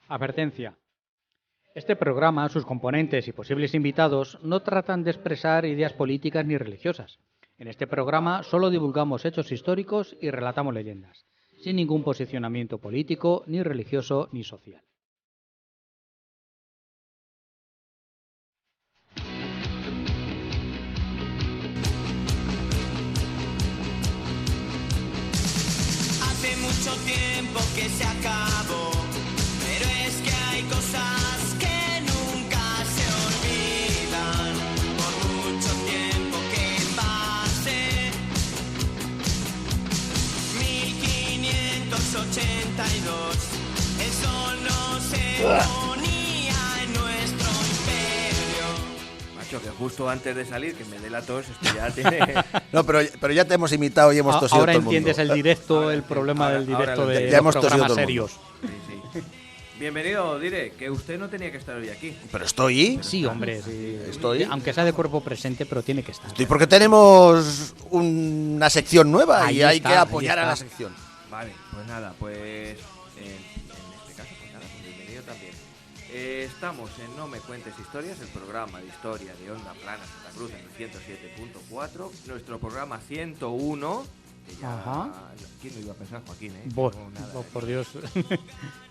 Advertencia. Este programa, sus componentes y posibles invitados no tratan de expresar ideas políticas ni religiosas. En este programa solo divulgamos hechos históricos y relatamos leyendas, sin ningún posicionamiento político, ni religioso, ni social. Hace mucho tiempo que se acabó, pero es que hay cosas que nunca se olvidan, por mucho tiempo que pase. 1582, el sol no se ponía en nuestro imperio. Macho, que justo antes de salir, que me dé la tos, esto ya tiene... No, pero ya te hemos imitado y hemos tosido Ahora todo el mundo. entiendes el directo, Ahora el entiendo, problema del ahora directo lo de entiendo. Ya hemos los tosido programas todo el mundo. serios. Sí. Bienvenido, Dire, que usted no tenía que estar hoy aquí. Pero estoy. Sí, hombre, sí. Estoy. Aunque sea de cuerpo presente, pero tiene que estar. Estoy porque tenemos una sección nueva Ahí y hay está, que ahí apoyar a está. la sección. Vale, pues nada, pues en este caso, pues nada, pues bienvenido también. Estamos en No Me Cuentes Historias, el programa de historia de Onda Plana Santa Cruz en el 107.4, nuestro programa 101. Que ya, Ajá. ¿Quién lo iba a pensar, Joaquín? Bo- No, nada, bo- por Dios.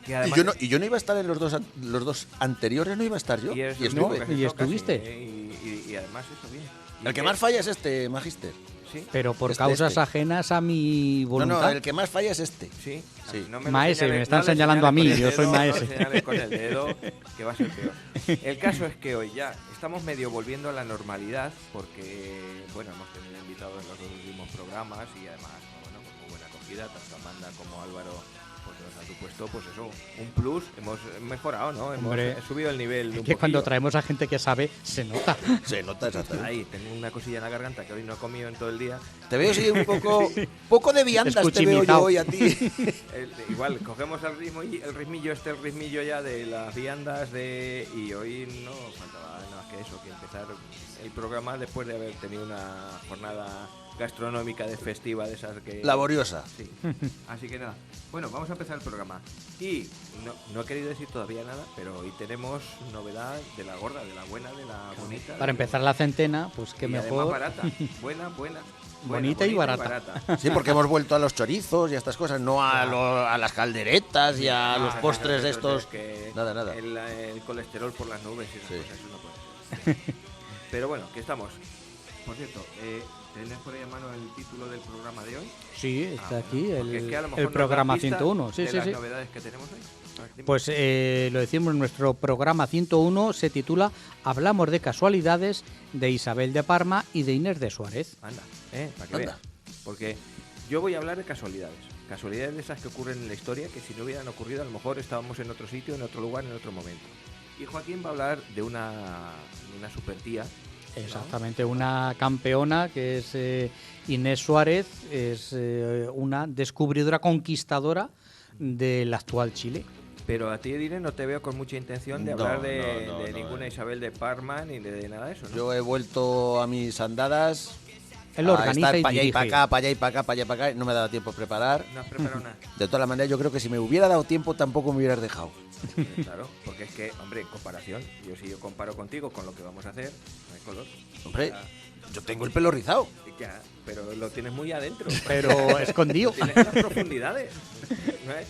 Que Y además- yo no iba a estar en los dos anteriores, no iba a estar yo. y eso Y es lo estuve. que ¿Y toca, estuviste? sí, y además eso bien. ¿Y El que qué? más falla es este, Magister. Sí, Pero por Este, causas este. ajenas a mi No, voluntad. no, el que más falla es este. sí. Sí. No me lo Maese, señales- me están no le señalando a mí, señales con el yo soy dedo, maese. No le señales con el dedo, que va a ser peor. El caso es que hoy ya estamos medio volviendo a la normalidad porque, bueno, hemos tenido invitados en los dos últimos programas y además, bueno, con muy buena acogida, tanto Amanda como Álvaro, pues nos han supuesto, pues eso, un plus, hemos mejorado, ¿no? Hemos Hombre, subido el nivel un Que cuando poquillo. traemos a gente que sabe, se nota. Se nota exactamente. Ahí, tengo una cosilla en la garganta que hoy no he comido en todo el día. Te veo así un poco de viandas te veo yo Escuchimitao. hoy a ti. Igual, cogemos el ritmo y el ritmillo ya de las viandas y hoy no faltaba nada más que eso, que empezar el programa después de haber tenido una jornada gastronómica de festiva de esas que... Laboriosa. Sí. Así que nada. Bueno, vamos a empezar el programa. Y no he querido decir todavía nada, pero hoy tenemos novedad de la gorda, de la buena, de la bonita. Para empezar la centena, pues qué y además mejor. barata. Buena. Bonita y barata. Sí, porque hemos vuelto a los chorizos y a estas cosas, no a las calderetas y a los postres de estos. Nada. El colesterol por las nubes y esas Sí. cosas, eso no puede ser. Pero bueno, que estamos. Por cierto, ¿tenés por ahí a mano el título del programa de hoy? Sí, está aquí, Porque es que a lo mejor el nos programa da pista 101. Sí, de sí, las sí. novedades que tenemos hoy. A ver, dime. Pues lo decimos, nuestro programa 101 se titula Hablamos de casualidades de Isabel de Parma y de Inés de Suárez. Anda, para que Anda. veas. Porque yo voy a hablar de casualidades. Casualidades de esas que ocurren en la historia que si no hubieran ocurrido a lo mejor estábamos en otro sitio, en otro lugar, en otro momento. Y Joaquín va a hablar de una supertía. Exactamente, una campeona que es Inés Suárez, es una descubridora conquistadora del actual Chile. Pero a ti, Dire, no te veo con mucha intención de No, hablar de no, ninguna Isabel de Parma ni de nada de eso, ¿no? Yo he vuelto a mis andadas. Él organiza estar y para allá y dirige. para acá, para allá y para acá, para allá y para acá. No me ha dado tiempo a preparar. No has preparado nada. De todas las maneras, yo creo que si me hubiera dado tiempo, tampoco me hubieras dejado. Claro, porque es que, hombre, en comparación, si yo comparo contigo con lo que vamos a hacer, no hay color. Hombre, yo tengo el pelo rizado. Ya, pero lo tienes muy adentro. Pero escondido. Lo tienes en las profundidades. ¿No es?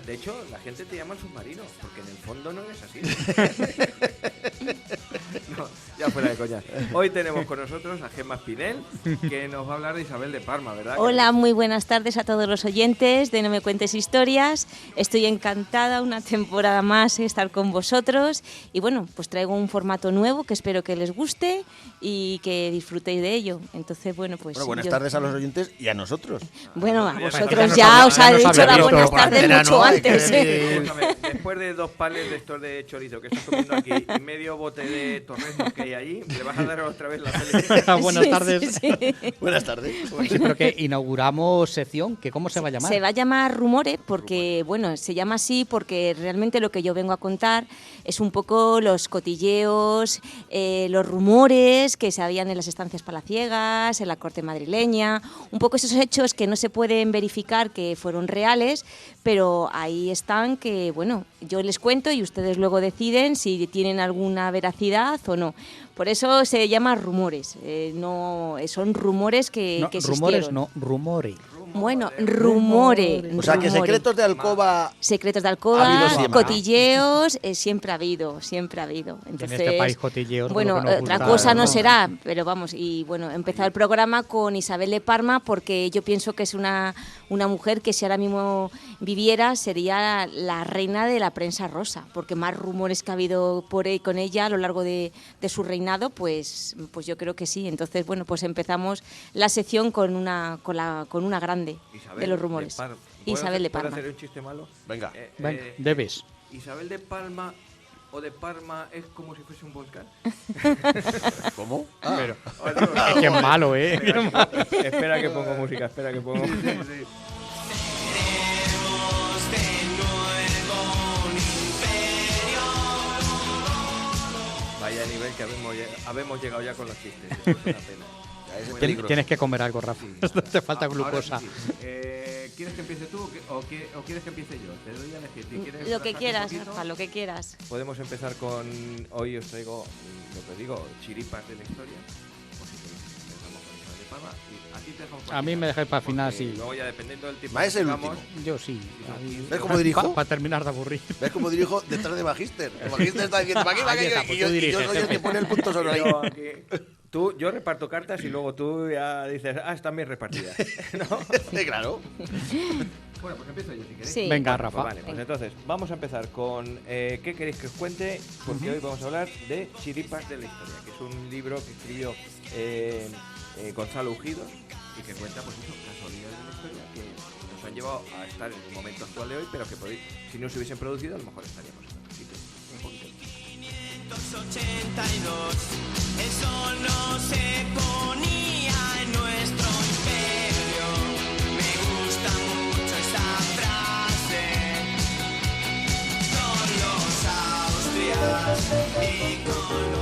De hecho, la gente te llama el submarino, porque en el fondo no eres así. No, ya fuera de coña. Hoy tenemos con nosotros a Gemma Espinel, que nos va a hablar de Isabel de Parma, ¿verdad? Hola, muy buenas tardes a todos los oyentes de No Me Cuentes Historias. Estoy encantada una temporada más de estar con vosotros y bueno, pues traigo un formato nuevo que espero que les guste y que disfrutéis de ello. Entonces, bueno, pues Bueno, buenas tardes a los oyentes y a nosotros. Bueno, a Ya vosotros nos ya había- os ya ha nos dicho había las visto buenas por tardes antena, mucho ¿no? Hay que antes. decir- Escúchame, después de 2 pales de estos de chorizo que estás comiendo aquí y medio bote de torreznos que hay allí, le vas a dar otra vez la felicidad. Buenas Sí, tardes. sí, sí. Buenas tardes. Sí, pero que inauguramos sección, que ¿cómo se va a llamar? Se va a llamar Rumores porque, bueno, se llama así porque realmente lo que yo vengo a contar es un poco los cotilleos, los rumores que se habían en las estancias palaciegas, en la corte madrileña, un poco esos hechos que no se pueden verificar que fueron reales, pero ahí están que, bueno, bueno, yo les cuento y ustedes luego deciden si tienen alguna veracidad o no. Por eso se llama rumores. No, son rumores que existieron. Rumores no, rumores. Bueno, rumores. O sea, que secretos de alcoba... Secretos de Ha alcoba, habido siempre, cotilleos, siempre ha habido, siempre ha habido. Entonces, En este país cotilleos. bueno, por lo que nos otra gusta, cosa no será, pero vamos, y bueno, he empezado el programa con Isabel de Parma porque yo pienso que es una mujer que si ahora mismo viviera sería la reina de la prensa rosa, porque más rumores que ha habido con ella a lo largo de su reinado, pues yo creo que sí. Entonces, bueno, pues empezamos la sección con una grande Isabel de los rumores. Isabel de Parma. ¿Puedo hacer un chiste malo? Venga. Venga, debes. Isabel de Palma o de Parma es como si fuese un volcán. ¿Cómo? Pero, Oh, Dios. qué malo, ¿eh? Espera que pongo música, espera que pongo música. Seremos de nuevo un imperio. Vaya nivel que habemos llegado ya con los chistes. Esto es una pena. Ya, ese es Bueno, peligroso. Tienes que comer algo, Rafa. Te falta glucosa. Ahora sí. ¿Quieres que empiece tú o quieres que empiece yo? Te doy a elegir. ¿Te quieres Lo que relajarte quieras, un poquito? Rafa, lo que quieras. Podemos empezar con... Hoy os traigo, lo que digo, chiripas de la historia. O si queréis, empezamos con Isabel de Parma. Y a ti te dejamos A mí me dejáis para el final, porque sí. Luego ya dependiendo del tiempo Ma, es el tengamos, último. Yo sí. ¿Ves cómo dirijo? Para terminar de aburrir. ¿Ves cómo dirijo detrás de Magister? El Magister está diciendo, "Pa' aquí, pa' Ahí aquí", está, pues y yo tú diriges, soy el que jefe. pone el punto sobre ahí. Yo aquí- yo reparto cartas y luego tú ya dices, están bien repartidas. ¿No? Sí, claro. Bueno, pues empiezo yo si queréis. Sí. Venga, Pues Rafa. vale, pues entonces vamos a empezar con ¿qué queréis que os cuente? Porque hoy vamos a hablar de Chiripas de la historia, que es un libro que escribió Gonzalo Ujidos y que cuenta pues eso, casualidades de la historia que nos han llevado a estar en el momento actual de hoy, pero que si no se hubiesen producido a lo mejor estaríamos en otro sitio. Un poquito. 582, el sol no se ponía en nuestro imperio. Me gusta mucho esa frase. Con los austrias y con los...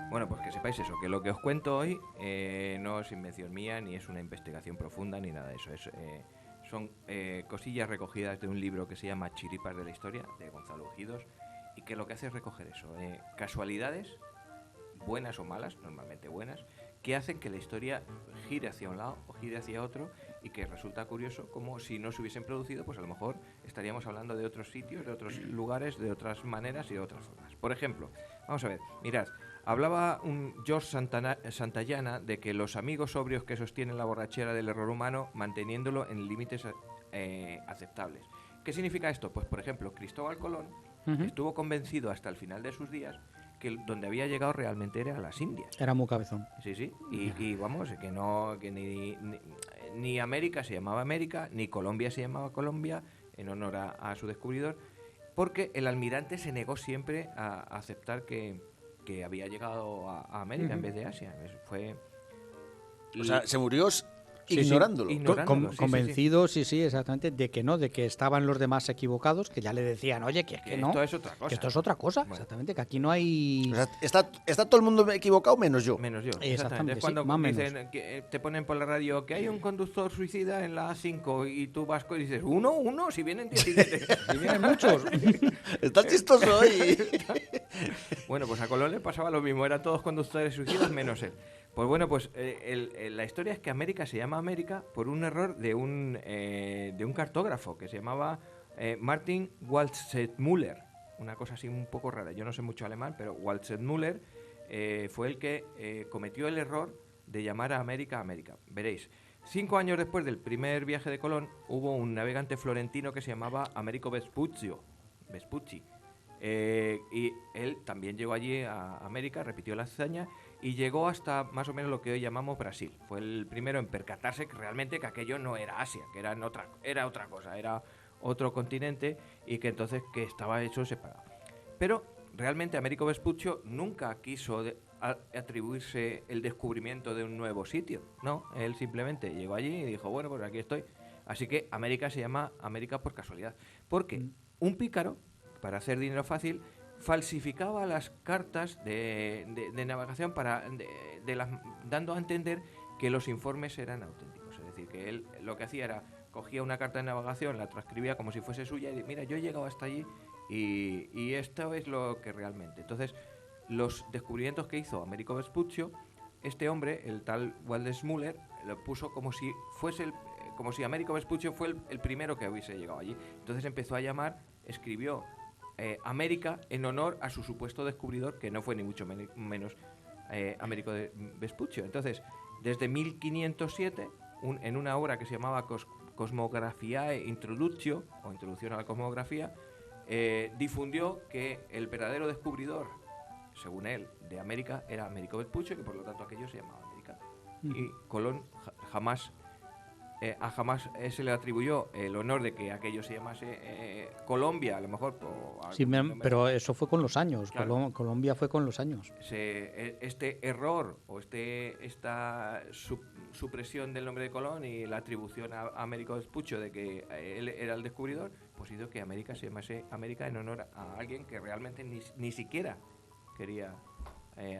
Bueno, pues que sepáis eso, que lo que os cuento hoy no es invención mía, ni es una investigación profunda, ni nada de eso. Son cosillas recogidas de un libro que se llama Chiripas de la Historia, de Gonzalo Ujidos, y que lo que hace es recoger eso, casualidades, buenas o malas, normalmente buenas, que hacen que la historia gire hacia un lado o gire hacia otro, y que resulta curioso como si no se hubiesen producido, pues a lo mejor estaríamos hablando de otros sitios, de otros lugares, de otras maneras y de otras formas. Por ejemplo, vamos a ver, mirad, hablaba George Santayana de que los amigos sobrios que sostienen la borrachera del error humano manteniéndolo en límites aceptables. ¿Qué significa esto? Pues por ejemplo, Cristóbal Colón estuvo convencido hasta el final de sus días que donde había llegado realmente era a las Indias. Era muy cabezón. Sí, sí. Y vamos, que ni América se llamaba América, ni Colombia se llamaba Colombia, en honor a su descubridor, porque el almirante se negó siempre a aceptar que había llegado a América en vez de Asia. Fue... O sea, se murió Sí, sí, ignorándolo. ignorándolo, sí, Convencido, sí, exactamente, de que no, de que estaban los demás equivocados, que ya le decían, oye, que Que no, esto es otra cosa. que esto es otra cosa, Bueno. exactamente, que aquí no hay... O sea, está todo el mundo equivocado menos yo. Menos yo. Exactamente, Es sí, cuando más o dicen que te ponen por la radio que hay un conductor suicida en la A5 y tú vas y dices, ¿uno? Si vienen 17. Y vienen muchos. Está chistoso hoy. Bueno, pues a Colón le pasaba lo mismo, eran todos conductores suicidas menos él. Pues bueno, pues la historia es que América se llama América por un error de un cartógrafo que se llamaba Martin Waldseemüller, una cosa así un poco rara, yo no sé mucho alemán, pero Waldseemüller fue el que cometió el error de llamar a América América. Veréis, 5 años después del primer viaje de Colón hubo un navegante florentino que se llamaba Americo Vespucci. Y él también llegó allí a América, repitió la hazaña y llegó hasta más o menos lo que hoy llamamos Brasil. Fue el primero en percatarse que realmente que aquello no era Asia, que era otra cosa, era otro continente y que entonces que estaba hecho separado. Pero realmente Americo Vespucci nunca quiso atribuirse el descubrimiento de un nuevo sitio, no, él simplemente llegó allí y dijo, bueno, pues aquí estoy. Así que América se llama América por casualidad. ¿Por qué? un pícaro, para hacer dinero fácil, falsificaba las cartas de navegación dando a entender que los informes eran auténticos. Es decir, que él lo que hacía era cogía una carta de navegación, la transcribía como si fuese suya y mira, yo he llegado hasta allí y esto es lo que realmente. Entonces, los descubrimientos que hizo Americo Vespuccio, este hombre, el tal Waldes Müller, lo puso como si Americo Vespuccio fue el primero que hubiese llegado allí. Entonces empezó a escribió América en honor a su supuesto descubridor, que no fue ni mucho menos Americo Vespuccio. Entonces, desde 1507, en una obra que se llamaba Cosmographiae Introductio, o Introducción a la Cosmografía, difundió que el verdadero descubridor, según él, de América era Americo Vespuccio, y que por lo tanto aquello se llamaba América. Y Colón jamás se le atribuyó el honor de que aquello se llamase Colombia, a lo mejor. Sí, pero eso fue con los años. Claro. Colombia fue con los años. Este error o esta supresión del nombre de Colón y la atribución a Américo Vespuccio de que él era el descubridor, pues hizo que América se llamase América en honor a alguien que realmente ni siquiera quería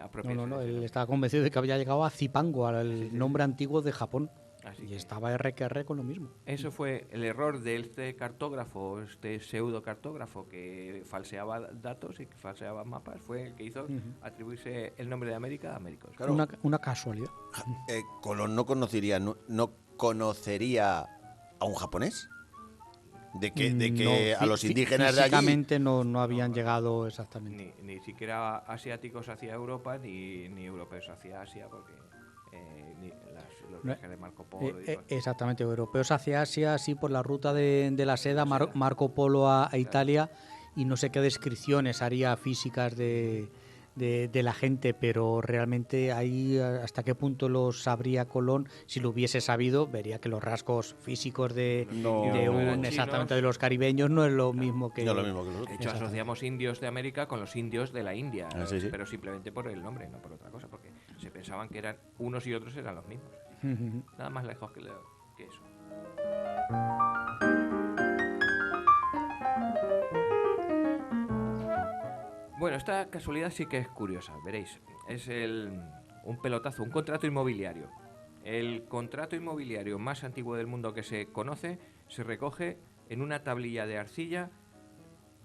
apropiarse. No, él estaba convencido de que había llegado a Zipango, al nombre antiguo de Japón. Así Y que estaba R con lo mismo. eso fue el error de este cartógrafo, este pseudo cartógrafo que falseaba datos y que falseaba mapas, fue el que hizo atribuirse el nombre de América a Américos. Claro. Una casualidad. Colón no conocería a un japonés. De que No, a los indígenas de allí. físicamente no habían llegado exactamente. Ni siquiera asiáticos hacia Europa, ni europeos hacia Asia, porque los viajes de Marco Polo. Exactamente, europeos hacia Asia, sí, por la ruta de la seda, Marco Polo a Italia, y no sé qué descripciones haría físicas de la gente, pero realmente ahí hasta qué punto lo sabría Colón. Si lo hubiese sabido, vería que los rasgos físicos exactamente de los caribeños no es lo mismo que... No lo mismo que los De otros. hecho, asociamos indios de América con los indios de la India, Sí. pero simplemente por el nombre, no por otra cosa, porque se pensaban que eran unos y otros eran los mismos. Nada más lejos que eso. Bueno, esta casualidad sí que es curiosa, veréis. Es un pelotazo, un contrato inmobiliario. El contrato inmobiliario más antiguo del mundo que se conoce se recoge en una tablilla de arcilla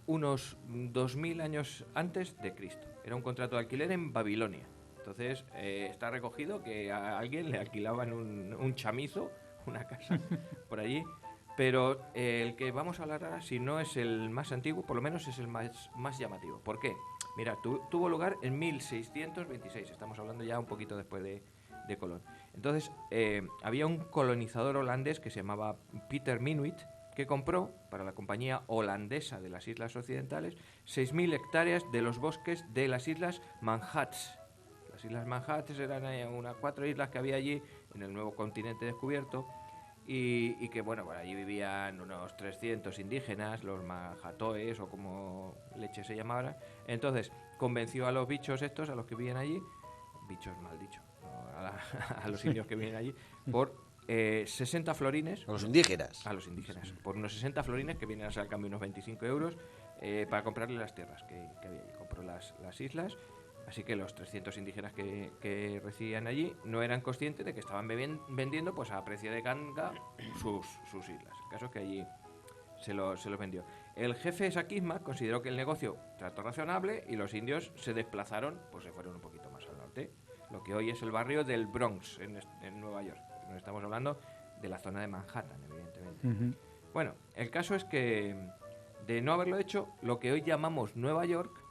unos 2000 años antes de Cristo. Era un contrato de alquiler en Babilonia. Entonces está recogido que a alguien le alquilaban un chamizo, una casa por allí. Pero el que vamos a hablar ahora, si no es el más antiguo, por lo menos es el más llamativo. ¿Por qué? Mira, tuvo lugar en 1626, estamos hablando ya un poquito después de Colón. Entonces, había un colonizador holandés que se llamaba Peter Minuit, que compró, para la Compañía Holandesa de las Islas Occidentales, 6.000 hectáreas de los bosques de las Islas Manhattan. Las Islas Manhattan eran unas 4 islas que había allí, en el nuevo continente descubierto, y que, bueno, por allí vivían unos 300 indígenas, los manjatoes, o como leche se llamara. Entonces, convenció a los bichos estos, a los que vivían allí, bichos mal dicho, ¿no? a los indios que vivían allí, por 60 florines. A los indígenas. A los indígenas. Por unos 60 florines, que vienen a ser al cambio unos 25 euros, para comprarle las tierras que había allí. Compró las islas. Así que los 300 indígenas que residían allí no eran conscientes de que estaban vendiendo pues a precio de ganga sus islas. El caso es que allí se los vendió. El jefe Saquisma consideró que el negocio trató razonable y los indios se desplazaron, pues se fueron un poquito más al norte, lo que hoy es el barrio del Bronx en Nueva York. No estamos hablando de la zona de Manhattan, evidentemente. Bueno, el caso es que de no haberlo hecho, lo que hoy llamamos Nueva York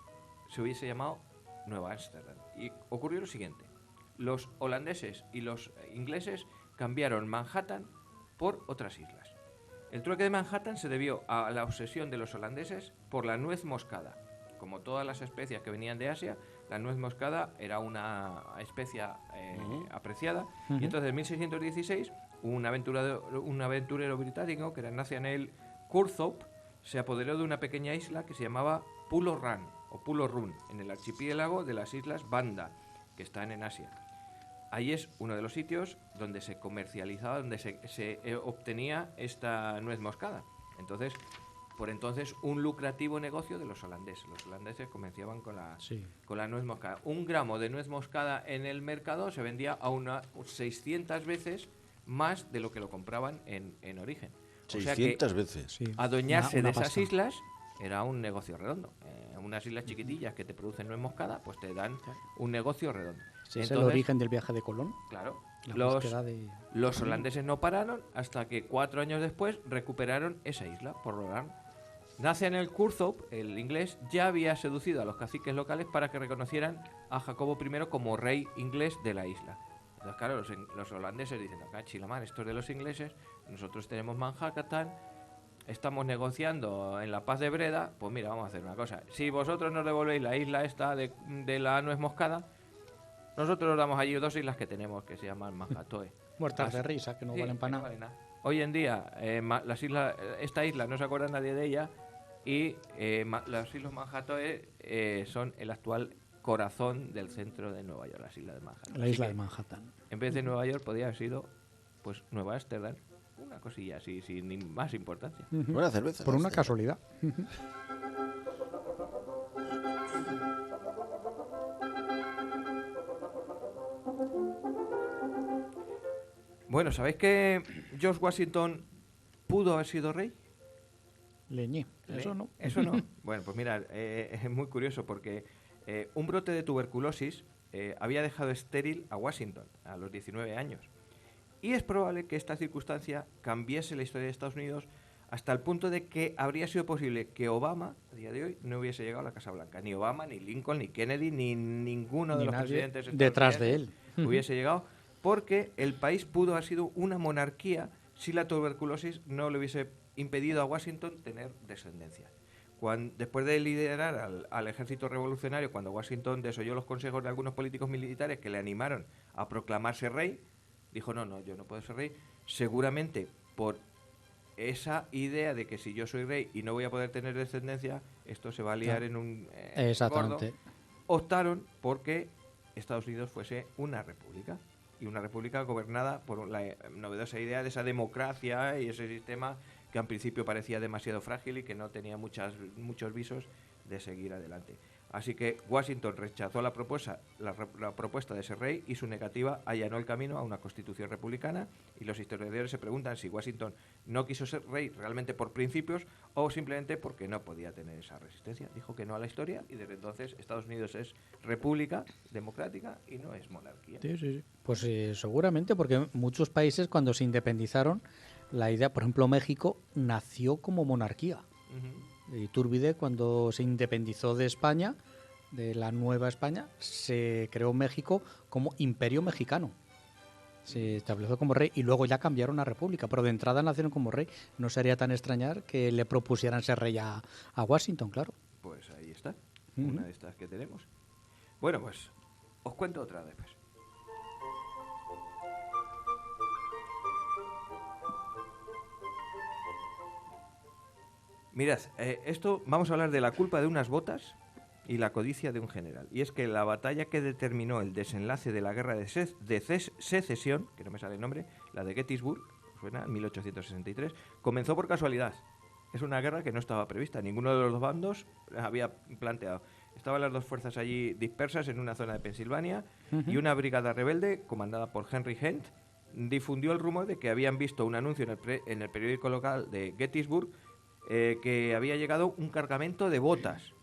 se hubiese llamado Nueva Ámsterdam. Y ocurrió lo siguiente: los holandeses y los ingleses cambiaron Manhattan por otras islas. El trueque de Manhattan se debió a la obsesión de los holandeses por la nuez moscada. Como todas las especias que venían de Asia, la nuez moscada era una especia apreciada. Y entonces en 1616 un aventurero británico, que era Nathaniel Courthope, se apoderó de una pequeña isla que se llamaba Pulo Run, o Pulo Run, en el archipiélago de las Islas Banda, que están en Asia. Ahí es uno de los sitios donde se comercializaba, donde se obtenía esta nuez moscada. Entonces, por entonces un lucrativo negocio de los holandeses. Los holandeses comerciaban con la nuez moscada. 1 gramo de nuez moscada en el mercado se vendía a unas 600 veces más de lo que lo compraban en origen. O sea que 600 veces. Sí. adueñarse Una de esas pasta. islas era un negocio redondo. Unas islas chiquitillas que te producen nuez moscada, pues te dan un negocio redondo. Sí, es el Entonces, origen del viaje de Colón. claro, La búsqueda de... los holandeses no pararon hasta que 4 años después recuperaron esa isla por Roland. Nacian el Curthop, el inglés, ya había seducido a los caciques locales para que reconocieran a Jacobo I como rey inglés de la isla. Entonces, claro, los holandeses dicen, acá Chilamar, esto es de los ingleses, nosotros tenemos Manhattan, estamos negociando en la paz de Breda, pues mira, vamos a hacer una cosa. Si vosotros nos devolvéis la isla esta de la nuez moscada, nosotros os damos allí 2 islas que tenemos que se llaman Manhattan. Muertas de risa, que no Sí, valen para que no nada. valen nada. Hoy en día, esta isla no se acuerda nadie de ella y las Islas Manhattan son el actual corazón del centro de Nueva York, las Islas de Manhattan. La Así isla que, de Manhattan. en vez de Nueva York, podría haber sido pues Nueva Ámsterdam, una cosilla así, sin ni más importancia. Buena cerveza. Por una esta. casualidad. Bueno, ¿sabéis que George Washington pudo haber sido rey? Leñé. Eso no. Eso no. Bueno, pues mira, es muy curioso porque un brote de tuberculosis había dejado estéril a Washington a los 19 años. Y es probable que esta circunstancia cambiase la historia de Estados Unidos hasta el punto de que habría sido posible que Obama, a día de hoy, no hubiese llegado a la Casa Blanca. Ni Obama, ni Lincoln, ni Kennedy, ni ninguno de Ni los nadie presidentes detrás de él. estadounidenses hubiese llegado, porque el país pudo haber sido una monarquía si la tuberculosis no le hubiese impedido a Washington tener descendencia. Después de liderar al ejército revolucionario, cuando Washington desoyó los consejos de algunos políticos militares que le animaron a proclamarse rey, dijo, no, yo no puedo ser rey. Seguramente por esa idea de que si yo soy rey y no voy a poder tener descendencia, esto se va a liar en un Exactamente. gordo, optaron porque Estados Unidos fuese una república. Y una república gobernada por la novedosa idea de esa democracia y ese sistema que al principio parecía demasiado frágil y que no tenía muchos visos de seguir adelante. Así que Washington rechazó la propuesta de ser rey y su negativa allanó el camino a una constitución republicana, y los historiadores se preguntan si Washington no quiso ser rey realmente por principios o simplemente porque no podía tener esa resistencia. Dijo que no a la historia y desde entonces Estados Unidos es república democrática y no es monarquía. Sí. Pues seguramente, porque muchos países cuando se independizaron, la idea, por ejemplo, México nació como monarquía. Iturbide, cuando se independizó de España, de la Nueva España, se creó México como imperio mexicano. Se estableció como rey y luego ya cambiaron a república, pero de entrada nacieron como rey. No sería tan extrañar que le propusieran ser rey a Washington, claro. Pues ahí está, una de estas que tenemos. Bueno, pues os cuento otra después. Mirad, vamos a hablar de la culpa de unas botas y la codicia de un general. Y es que la batalla que determinó el desenlace de la guerra de secesión, que no me sale el nombre, la de Gettysburg, suena, en 1863, comenzó por casualidad. Es una guerra que no estaba prevista, ninguno de los dos bandos había planteado. Estaban las dos fuerzas allí dispersas en una zona de Pensilvania y una brigada rebelde, comandada por Henry Hent, difundió el rumor de que habían visto un anuncio en el periódico local de Gettysburg que había llegado un cargamento de botas.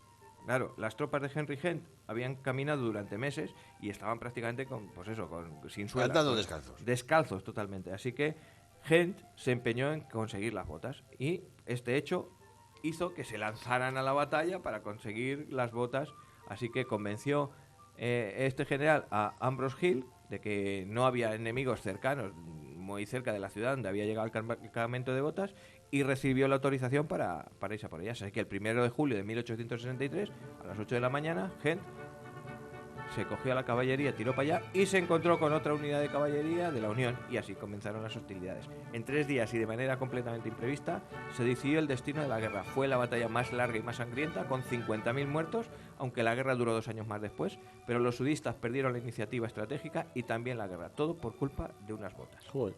Claro, las tropas de Henry Hent habían caminado durante meses y estaban prácticamente sin suela. Andando descalzos. Descalzos totalmente. Así que Hent se empeñó en conseguir las botas y este hecho hizo que se lanzaran a la batalla para conseguir las botas. Así que convenció este general a Ambrose Hill de que no había enemigos cercanos, muy cerca de la ciudad donde había llegado el cargamento de botas, y recibió la autorización para irse a por ellas. Así que el 1 de julio de 1863, a las 8 de la mañana, Hent se cogió a la caballería, tiró para allá y se encontró con otra unidad de caballería de la Unión, y así comenzaron las hostilidades. En 3 días y de manera completamente imprevista se decidió el destino de la guerra. Fue la batalla más larga y más sangrienta, con 50.000 muertos, aunque la guerra duró 2 años más después, pero los sudistas perdieron la iniciativa estratégica y también la guerra, todo por culpa de unas botas. Joder.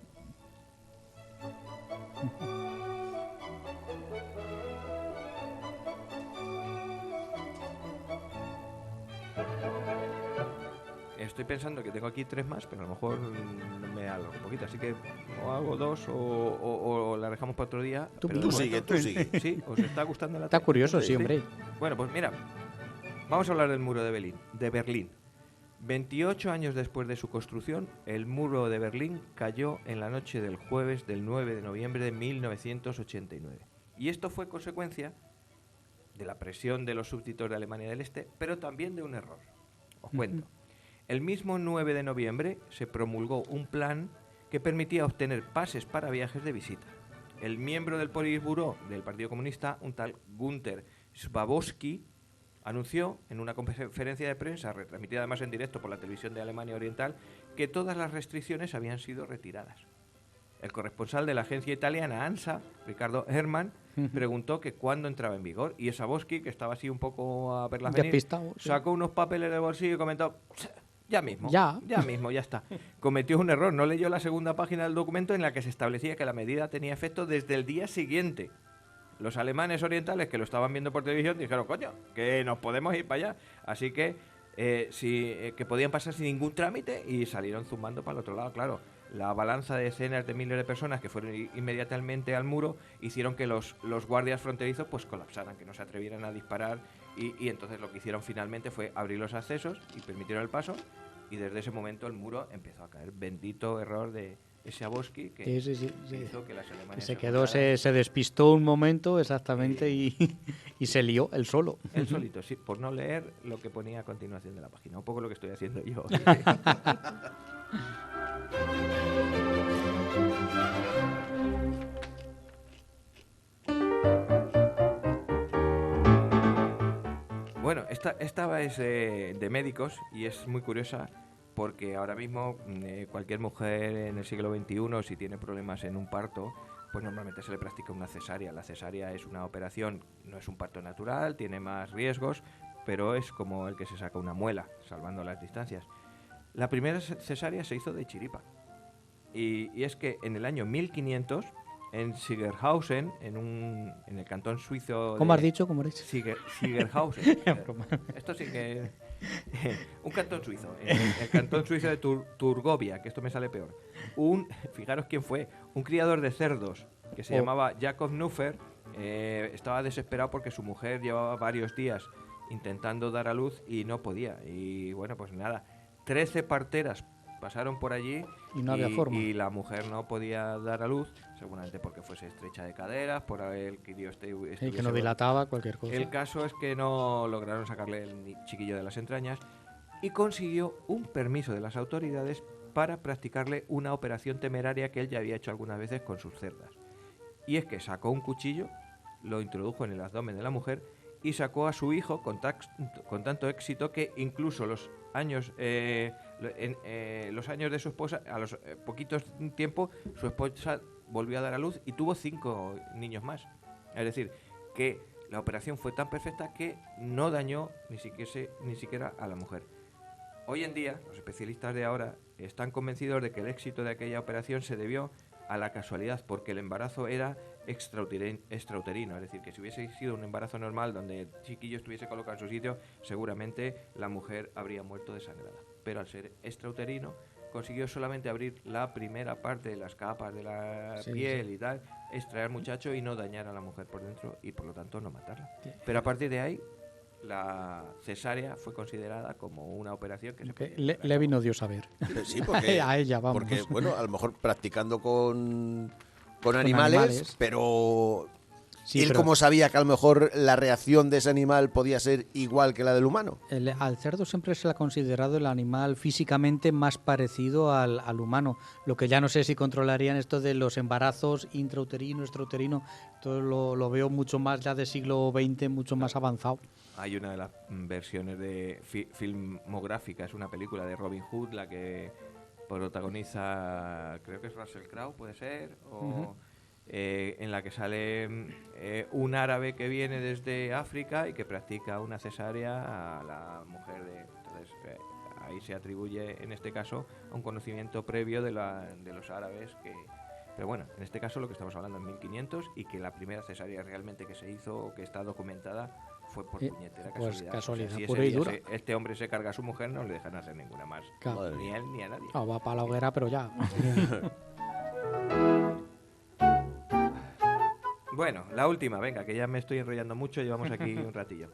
estoy pensando que tengo aquí 3 más, pero a lo mejor me hago un poquito. Así que o hago 2 o la dejamos para otro día. Tú pero de sigue, momento- tú sigue. ¿Sí? ¿Os está gustando la Está tele? curioso, sí, hombre. Bueno, pues mira, vamos a hablar del muro de Berlín. 28 años después de su construcción, el muro de Berlín cayó en la noche del jueves del 9 de noviembre de 1989. Y esto fue consecuencia de la presión de los súbditos de Alemania del Este, pero también de un error. Os cuento. El mismo 9 de noviembre se promulgó un plan que permitía obtener pases para viajes de visita. El miembro del Politburó del Partido Comunista, un tal Günther Schabowski, anunció en una conferencia de prensa, retransmitida además en directo por la televisión de Alemania Oriental, que todas las restricciones habían sido retiradas. El corresponsal de la agencia italiana ANSA, Ricardo Herrmann, preguntó que cuándo entraba en vigor, y Schabowski, que estaba así un poco a verlas venir, Despistado, sí. sacó unos papeles de bolsillo y comentó: ya mismo, Ya mismo, ya está. Cometió un error, no leyó la segunda página del documento en la que se establecía que la medida tenía efecto desde el día siguiente. Los alemanes orientales, que lo estaban viendo por televisión, dijeron: coño, que nos podemos ir para allá. Así que que podían pasar sin ningún trámite, y salieron zumbando para el otro lado. Claro, la balanza de decenas de miles de personas que fueron inmediatamente al muro hicieron que los guardias fronterizos pues colapsaran, que no se atrevieran a disparar, y entonces lo que hicieron finalmente fue abrir los accesos y permitieron el paso, y desde ese momento el muro empezó a caer. Bendito error de Schabowski, que Sí. hizo que las alemanes Se quedó, se despistó un momento exactamente y se lió él solo. él solito, sí, por no leer lo que ponía a continuación de la página. Un poco lo que estoy haciendo yo. Bueno, esta es de médicos, y es muy curiosa porque ahora mismo cualquier mujer en el siglo XXI, si tiene problemas en un parto, pues normalmente se le practica una cesárea. La cesárea es una operación, no es un parto natural, tiene más riesgos, pero es como el que se saca una muela, salvando las distancias. La primera cesárea se hizo de chiripa. Y es que en el año 1500, en Sigerhausen, en el cantón suizo... ¿Cómo has dicho? ¿Cómo has dicho? Sigerhausen. Esto sí que... un cantón suizo, el cantón suizo de Turgovia, que esto me sale peor. Fijaros quién fue, un criador de cerdos que se llamaba Jakob Nuffer, estaba desesperado porque su mujer llevaba varios días intentando dar a luz y no podía. Y bueno, pues nada, 13 parteras pasaron por allí y no había forma. Y la mujer no podía dar a luz, seguramente porque fuese estrecha de caderas, por el que Dios y que no dilataba cualquier cosa. El caso es que no lograron sacarle el chiquillo de las entrañas, y consiguió un permiso de las autoridades para practicarle una operación temeraria que él ya había hecho algunas veces con sus cerdas. Y es que sacó un cuchillo, lo introdujo en el abdomen de la mujer y sacó a su hijo con tanto éxito que incluso los años de su esposa, a los poquitos tiempo, su esposa volvió a dar a luz y tuvo 5 niños más. Es decir, que la operación fue tan perfecta que no dañó ni siquiera a la mujer. Hoy en día, los especialistas de ahora están convencidos de que el éxito de aquella operación se debió a la casualidad, porque el embarazo era extrauterino, es decir, que si hubiese sido un embarazo normal donde el chiquillo estuviese colocado en su sitio, seguramente la mujer habría muerto desangrada. Pero al ser extrauterino, consiguió solamente abrir la primera parte de las capas de la piel y tal, extraer al muchacho y no dañar a la mujer por dentro, y por lo tanto no matarla. Pero a partir de ahí, la cesárea fue considerada como una operación que se podía Levi no dio saber. Sí, porque, a ella, vamos. Porque, bueno, a lo mejor practicando con animales, pero él pero como sabía que a lo mejor la reacción de ese animal podía ser igual que la del humano. Al cerdo siempre se le ha considerado el animal físicamente más parecido al humano. Lo que ya no sé si controlarían esto de los embarazos intrauterino, extrauterino. Todo lo veo mucho más ya de siglo XX, mucho más avanzado. Hay una de las versiones de filmográfica, es una película de Robin Hood, la que protagoniza, creo que es Russell Crowe, puede ser, o en la que sale un árabe que viene desde África y que practica una cesárea a la mujer de... Entonces ahí se atribuye, en este caso, a un conocimiento previo de los árabes que... Pero bueno, en este caso lo que estamos hablando es 1500, y que la primera cesárea realmente que se hizo, o que está documentada, fue por puñetera pues casualidad. casualidad Si ese pura y día dura. este hombre se carga a su mujer, no le dejan hacer ninguna más. Claro. Ni a él ni a nadie. Va para la hoguera, pero ya. Bueno, la última, venga, que ya me estoy enrollando mucho, llevamos aquí un ratillo.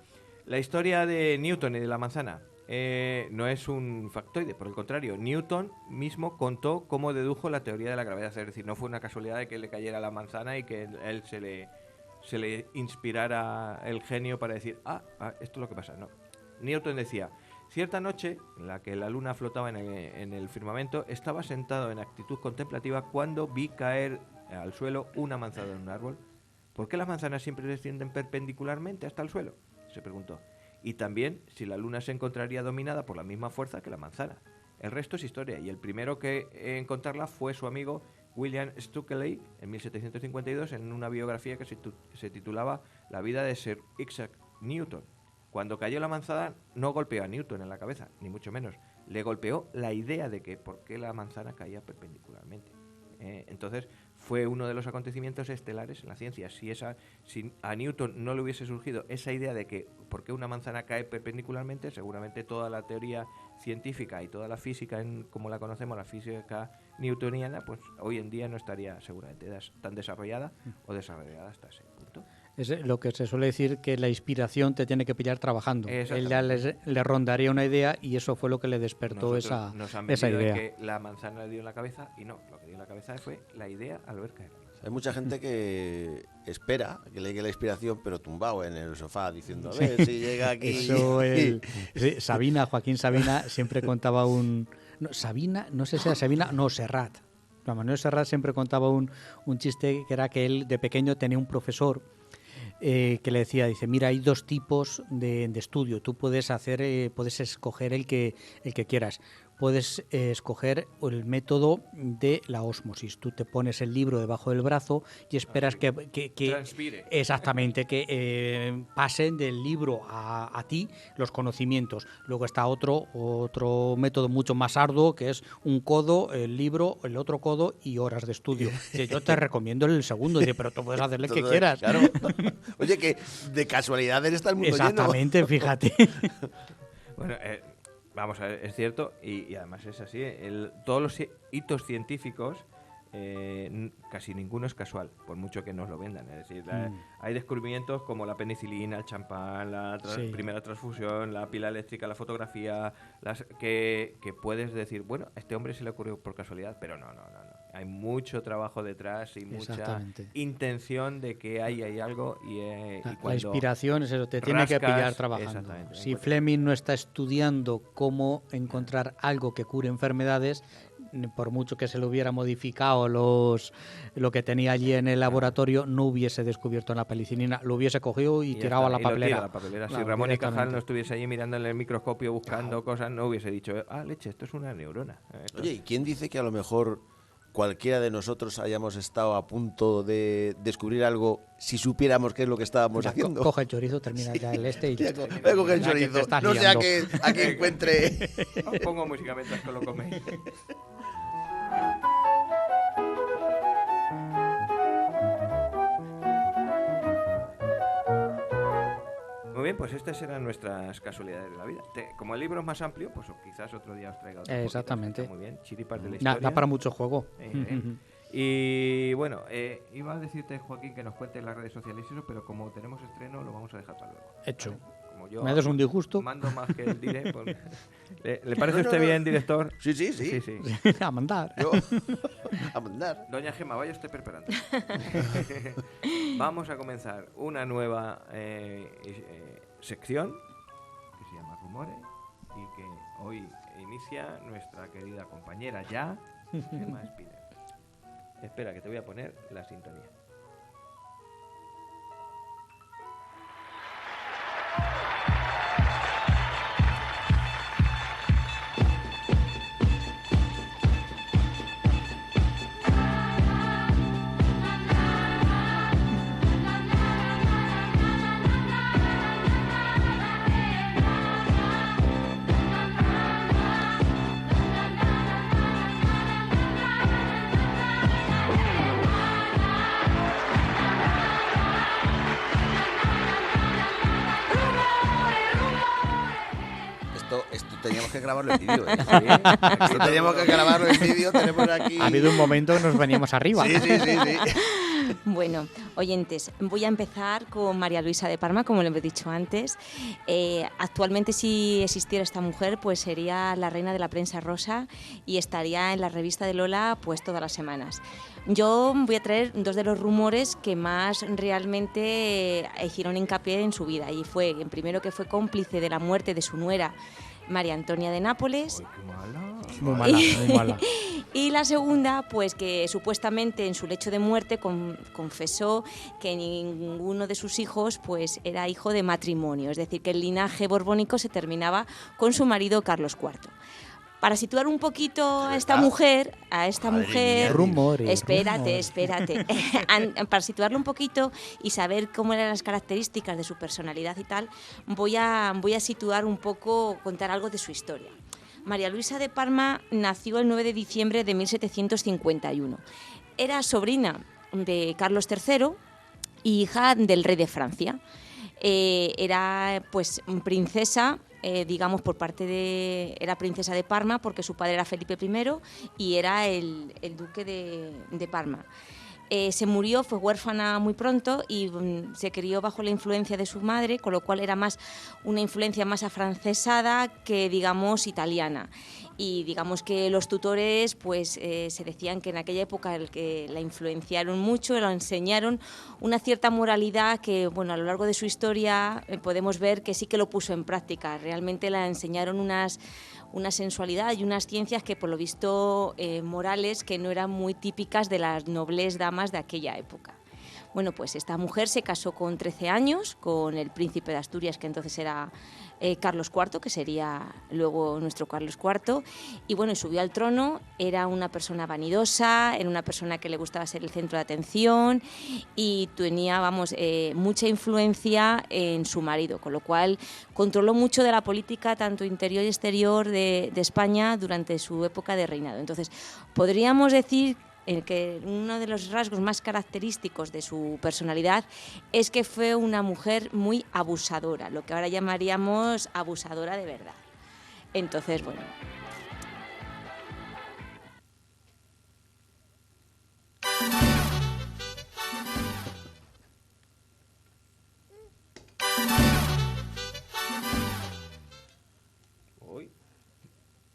La historia de Newton y de la manzana no es un factoide, por el contrario, Newton mismo contó cómo dedujo la teoría de la gravedad, es decir, no fue una casualidad de que le cayera la manzana y que él se le inspirara el genio para decir, esto es lo que pasa. No. Newton decía, cierta noche, en la que la luna flotaba en el firmamento, estaba sentado en actitud contemplativa cuando vi caer al suelo una manzana en un árbol. ¿Por qué las manzanas siempre descienden perpendicularmente hasta el suelo?, se preguntó. Y también si la luna se encontraría dominada por la misma fuerza que la manzana. El resto es historia, y el primero que encontrarla fue su amigo William Stukeley en 1752 en una biografía que se titulaba La vida de Sir Isaac Newton. Cuando cayó la manzana no golpeó a Newton en la cabeza, ni mucho menos. Le golpeó la idea de que por qué la manzana caía perpendicularmente. Entonces fue uno de los acontecimientos estelares en la ciencia. Si a Newton no le hubiese surgido esa idea de que por qué una manzana cae perpendicularmente, seguramente toda la teoría científica y toda la física, como la conocemos, la física newtoniana, pues hoy en día no estaría seguramente tan desarrollada o desarrollada hasta ese punto. Es lo que se suele decir, que la inspiración te tiene que pillar trabajando. Él ya le rondaría una idea y eso fue lo que le despertó esa idea. Que la manzana le dio en la cabeza y no, lo que dio en la cabeza fue la idea al ver caer. Hay mucha gente que espera que le llegue la inspiración, pero tumbado en el sofá diciendo, a ver si llega aquí. Eso Joaquín Sabina siempre contaba Serrat. Manuel Serrat siempre contaba un chiste que era que él de pequeño tenía un profesor que le decía, dice, mira, hay dos tipos de estudio, tú puedes escoger el que quieras. Puedes escoger el método de la ósmosis. Tú te pones el libro debajo del brazo y esperas que transpire. Exactamente, que pasen del libro a ti los conocimientos. Luego está otro método mucho más arduo, que es un codo, el libro, el otro codo y horas de estudio. Yo te recomiendo el segundo, pero tú puedes hacerle el que quieras. Claro. Oye, que de casualidad está el mundo Exactamente, lleno. fíjate. Bueno, vamos a ver, es cierto, y además es así. Todos los hitos científicos, casi ninguno es casual, por mucho que nos lo vendan. Es decir, hay descubrimientos como la penicilina, el champán, la primera transfusión, la pila eléctrica, la fotografía, que puedes decir, bueno, a este hombre se le ocurrió por casualidad, pero no. Hay mucho trabajo detrás y mucha intención de que hay algo. Y la inspiración es eso, te tiene que pillar trabajando. Si Fleming no está estudiando cómo encontrar algo que cure enfermedades, por mucho que se le hubiera modificado lo que tenía allí en el laboratorio, no hubiese descubierto la penicilina, lo hubiese cogido y tirado a la papelera. Si Ramón y Cajal no estuviese allí mirando en el microscopio buscando cosas, no hubiese dicho, leche, esto es una neurona. Oye, ¿y quién dice que a lo mejor cualquiera de nosotros hayamos estado a punto de descubrir algo si supiéramos qué es lo que estábamos haciendo? Coge el chorizo, termina ya el y ya está. Voy a coger el chorizo, no sé a qué encuentre. Os pongo música mientras que lo coméis. Muy bien, pues estas eran nuestras casualidades de la vida. Como el libro es más amplio, pues quizás otro día os traiga otro. Exactamente. Muy bien, chiripas de la historia. Da para mucho juego. Y bueno, iba a decirte, Joaquín, que nos cuentes las redes sociales y eso, pero como tenemos estreno, lo vamos a dejar para luego. Hecho. ¿Vale? Como yo ¿Me das un disgusto? Mando más que el diré. Pues, ¿Le parece a usted bien, director? Sí. A mandar. A mandar. Doña Gemma, vaya usted preparando. Vamos a comenzar una nueva sección que se llama Rumores y que hoy inicia nuestra querida compañera Gemma Espinel. Espera, que te voy a poner la sintonía. teníamos que grabarlo en vídeo, ¿eh? Sí, Esto teníamos que grabarlo en vídeo, tenemos aquí... Ha habido un momento que nos veníamos arriba. Sí. Bueno, oyentes, voy a empezar con María Luisa de Parma, como le he dicho antes. Actualmente, si existiera esta mujer, pues sería la reina de la prensa rosa y estaría en la revista de Lola pues todas las semanas. Yo voy a traer dos de los rumores que más realmente hicieron hincapié en su vida, y fue, en primero, que fue cómplice de la muerte de su nuera, María Antonia de Nápoles. Muy mala, muy mala. Y la segunda, pues que supuestamente en su lecho de muerte confesó que ninguno de sus hijos pues era hijo de matrimonio, es decir, que el linaje borbónico se terminaba con su marido Carlos IV. Para situar un poquito a esta mujer, Rumores. Espérate. Para situarlo un poquito y saber cómo eran las características de su personalidad y tal, voy a situar un poco, contar algo de su historia. María Luisa de Parma nació el 9 de diciembre de 1751. Era sobrina de Carlos III y hija del rey de Francia. Era pues princesa, digamos, por parte de... Era princesa de Parma porque su padre era Felipe I y era el duque de Parma. Se murió, fue huérfana muy pronto y se crió bajo la influencia de su madre, con lo cual era más una influencia más afrancesada que, digamos, italiana. Y digamos que los tutores pues se decían que en aquella época el que la influenciaron mucho, la enseñaron una cierta moralidad que, bueno, a lo largo de su historia podemos ver que sí que lo puso en práctica. Realmente la enseñaron una sensualidad y unas ciencias que, por lo visto, morales, que no eran muy típicas de las nobles damas de aquella época. Bueno, pues esta mujer se casó con 13 años con el príncipe de Asturias, que entonces era Carlos IV, que sería luego nuestro Carlos IV, y bueno, subió al trono. Era una persona vanidosa, era una persona que le gustaba ser el centro de atención y tenía, mucha influencia en su marido, con lo cual controló mucho de la política, tanto interior y exterior de España durante su época de reinado. Entonces, podríamos decir que uno de los rasgos más característicos de su personalidad es que fue una mujer muy abusadora, lo que ahora llamaríamos abusadora de verdad. Entonces, bueno...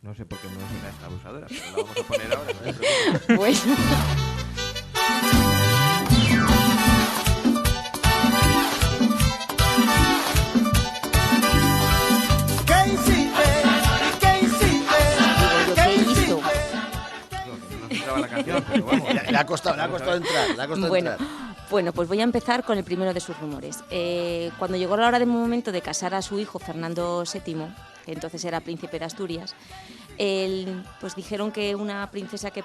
No sé por qué no suena esta abusadora, pero la vamos a poner ahora. No te preocupes. Bueno. ¿Qué hiciste? ¿Qué hiciste? ¿Qué hizo? No se entraba la canción, pero vamos. Le ha costado entrar. Bueno, pues voy a empezar con el primero de sus rumores. Cuando llegó la hora del momento de casar a su hijo Fernando VII, que entonces era príncipe de Asturias, pues dijeron que una princesa que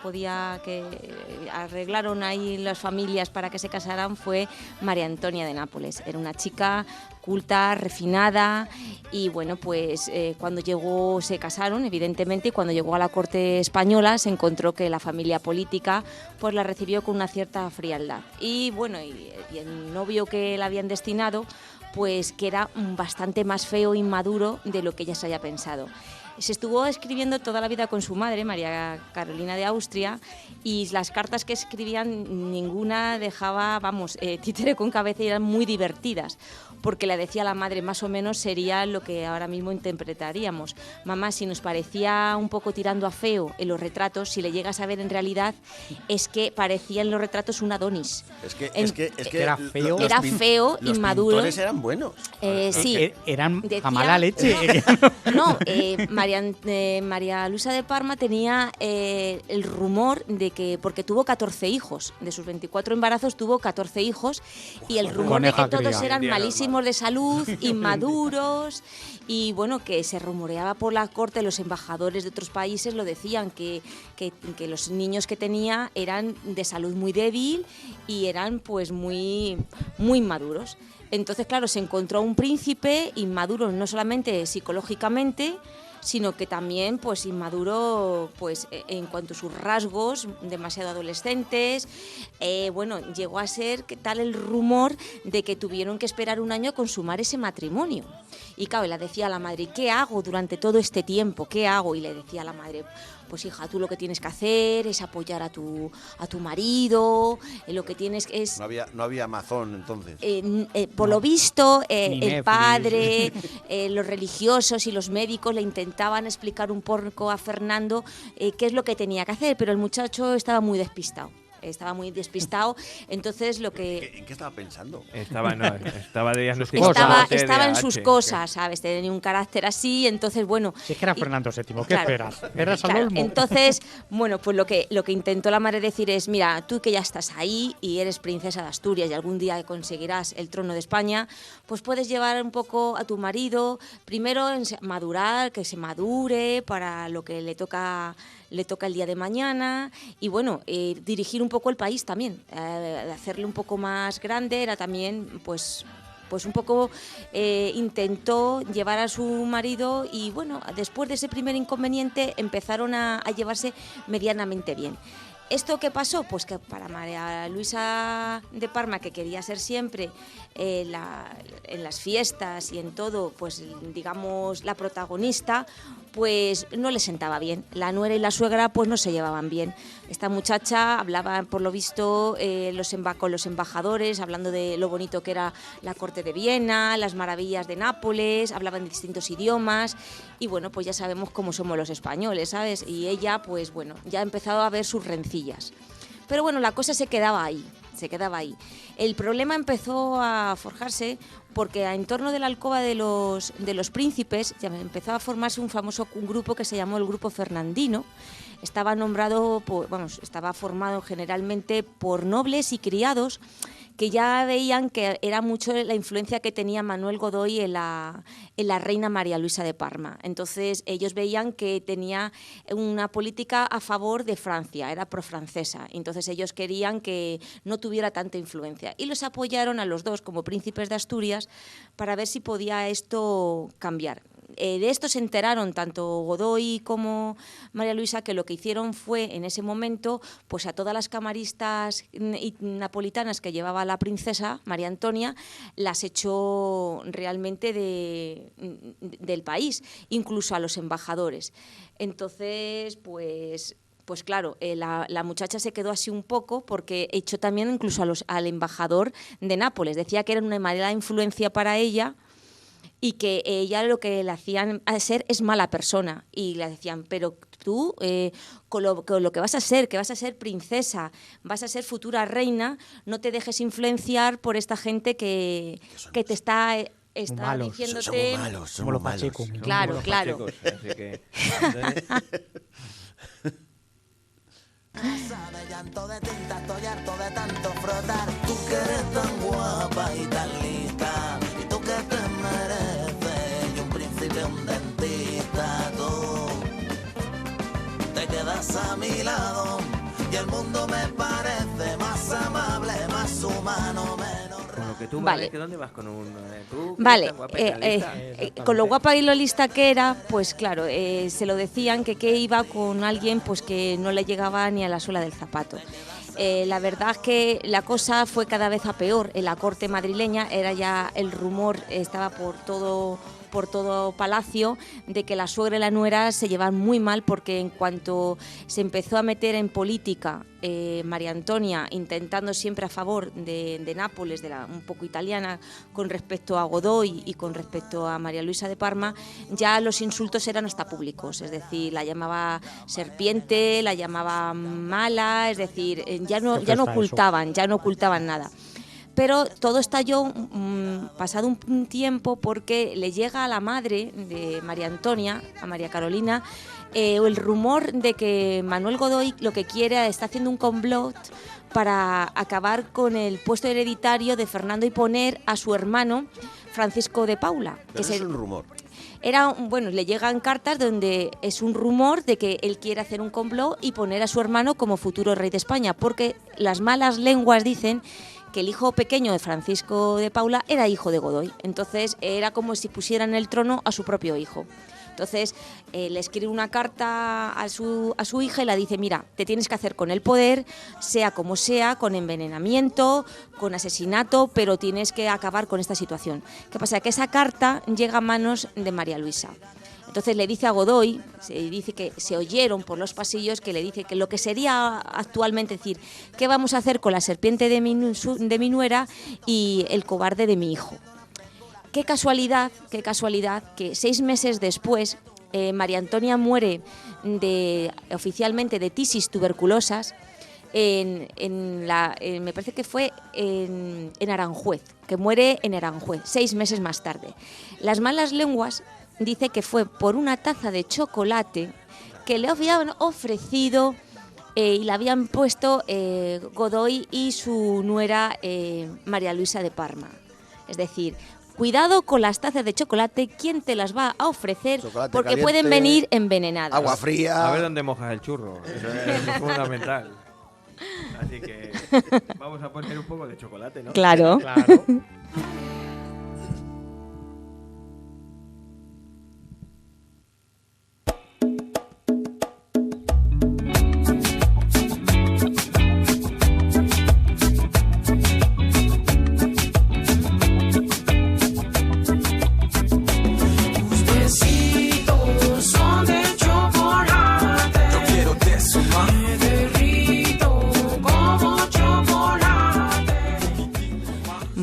arreglaron ahí las familias para que se casaran fue María Antonia de Nápoles. Era una chica culta, refinada, y bueno, pues cuando llegó, se casaron, evidentemente, y cuando llegó a la corte española se encontró que la familia política pues la recibió con una cierta frialdad. Y bueno, y el novio que la habían destinado, pues que era bastante más feo e inmaduro de lo que ella se haya pensado. Se estuvo escribiendo toda la vida con su madre, María Carolina de Austria, y las cartas que escribían ninguna dejaba, títere con cabeza, y eran muy divertidas, porque le decía a la madre, más o menos sería lo que ahora mismo interpretaríamos: mamá, si nos parecía un poco tirando a feo en los retratos, si le llegas a ver en realidad, es que parecía en los retratos un Adonis. Es que era feo. Era feo, los inmaduro. Los pintores eran buenos. Sí. Eran Decía- a mala leche. No, María Luisa de Parma tenía el rumor de que, porque tuvo 14 hijos, de sus 24 embarazos tuvo 14 hijos, y el rumor de que Coneja todos cría. eran Día malísimos de salud, inmaduros, y bueno, que se rumoreaba por la corte, los embajadores de otros países lo decían, que los niños que tenía eran de salud muy débil y eran pues muy, muy inmaduros. Entonces, claro, se encontró un príncipe inmaduro no solamente psicológicamente, sino que también pues inmaduro pues en cuanto a sus rasgos, demasiado adolescentes. Bueno, llegó a ser que tal el rumor de que tuvieron que esperar un año a consumar ese matrimonio. Y claro, le decía a la madre, ¿qué hago durante todo este tiempo? ¿Qué hago? Y le decía a la madre, pues hija, tú lo que tienes que hacer es apoyar a tu marido, lo que tienes es... No había Amazon entonces. Por lo visto, Ni el Netflix. padre, los religiosos y los médicos le intentaban explicar un poco a Fernando qué es lo que tenía que hacer, pero el muchacho estaba muy despistado. Entonces lo que... ¿En qué estaba pensando? Estaba diagnosticado. Estaba en sus TDAH. cosas, ¿sabes? Tenía un carácter así, entonces, bueno... Si es que era Fernando VII, ¿qué Claro, esperas? ¿Eras al claro, olmo? entonces, bueno, pues lo que intentó la madre decir es, mira, tú que ya estás ahí y eres princesa de Asturias y algún día conseguirás el trono de España, pues puedes llevar un poco a tu marido, primero madurar, que se madure para lo que le toca el día de mañana y bueno, dirigir un poco el país también, hacerle un poco más grande, era también pues un poco intentó llevar a su marido y bueno, después de ese primer inconveniente empezaron a llevarse medianamente bien. ¿Esto qué pasó? Pues que para María Luisa de Parma, que quería ser siempre en las fiestas y en todo, pues digamos la protagonista, pues no le sentaba bien. La nuera y la suegra pues no se llevaban bien. Esta muchacha hablaba, por lo visto, con los embajadores, hablando de lo bonito que era la corte de Viena, las maravillas de Nápoles, hablaban de distintos idiomas y bueno, pues ya sabemos cómo somos los españoles, ¿sabes? Y ella, pues bueno, ya ha empezado a ver sus rencillas. Pero bueno, la cosa se quedaba ahí. El problema empezó a forjarse porque en torno de la alcoba de los príncipes ya empezó a formarse un grupo que se llamó el Grupo Fernandino. Estaba formado generalmente por nobles y criados que ya veían que era mucho la influencia que tenía Manuel Godoy en la reina María Luisa de Parma. Entonces ellos veían que tenía una política a favor de Francia, era profrancesa. Entonces ellos querían que no tuviera tanta influencia y los apoyaron a los dos como príncipes de Asturias para ver si podía esto cambiar. De esto se enteraron tanto Godoy como María Luisa, que lo que hicieron fue en ese momento pues a todas las camaristas napolitanas que llevaba la princesa María Antonia las echó realmente del país, incluso a los embajadores. Entonces pues claro, la muchacha se quedó así un poco porque echó también incluso al embajador de Nápoles. Decía que era una mala influencia para ella y que ella lo que le hacían ser es mala persona. Y le decían, pero tú, con lo que vas a ser princesa, vas a ser futura reina, no te dejes influenciar por esta gente que te está diciéndote... Somos malos, Como los malos. Pacheco. Claro. Chicos, así que, Casa de llanto de tinta, estoy harto de tanto frotar. Tú que eres tan guapa y tan lista, y tú que te mereces, y un príncipe, un dentista, tú te quedas a mi lado, y el mundo me parece más amable, más humano, menos con lo que tú Vale. vale. ¿Dónde vas con un... tú, que Vale, eres tan guapa y tan lista? con lo guapa y lo lista que era, pues claro, se lo decían que iba con alguien pues que no le llegaba ni a la suela del zapato. La verdad es que la cosa fue cada vez a peor. En la corte madrileña era ya el rumor, estaba por todo palacio, de que la suegra y la nuera se llevan muy mal, porque en cuanto se empezó a meter en política María Antonia, intentando siempre a favor de Nápoles, un poco italiana, con respecto a Godoy y con respecto a María Luisa de Parma, ya los insultos eran hasta públicos, es decir, la llamaba serpiente, la llamaba mala, es decir, ya no ocultaban nada. Pero todo estalló pasado un tiempo, porque le llega a la madre de María Antonia, a María Carolina, el rumor de que Manuel Godoy lo que quiere, está haciendo un complot para acabar con el puesto hereditario de Fernando y poner a su hermano Francisco de Paula. Pero es un rumor. Le llegan cartas donde es un rumor de que él quiere hacer un complot y poner a su hermano como futuro rey de España, porque las malas lenguas dicen que el hijo pequeño de Francisco de Paula era hijo de Godoy. Entonces era como si pusieran en el trono a su propio hijo. Entonces le escribe una carta a su hija y le dice, mira, te tienes que hacer con el poder, sea como sea, con envenenamiento, con asesinato, pero tienes que acabar con esta situación. ¿Qué pasa? Que esa carta llega a manos de María Luisa. Entonces le dice a Godoy, se dice que se oyeron por los pasillos, que le dice que lo que sería actualmente decir, ¿qué vamos a hacer con la serpiente de mi nuera y el cobarde de mi hijo? Qué casualidad que 6 meses después María Antonia muere oficialmente de tisis tuberculosas me parece que fue en Aranjuez, que muere en Aranjuez, 6 meses más tarde. Las malas lenguas dice que fue por una taza de chocolate que le habían ofrecido y le habían puesto Godoy y su nuera María Luisa de Parma. Es decir, cuidado con las tazas de chocolate, ¿quién te las va a ofrecer? Chocolate porque caliente, pueden venir envenenadas. Agua fría. A ver dónde mojas el churro. Eso es fundamental. Así que vamos a poner un poco de chocolate, ¿no? Claro. Claro.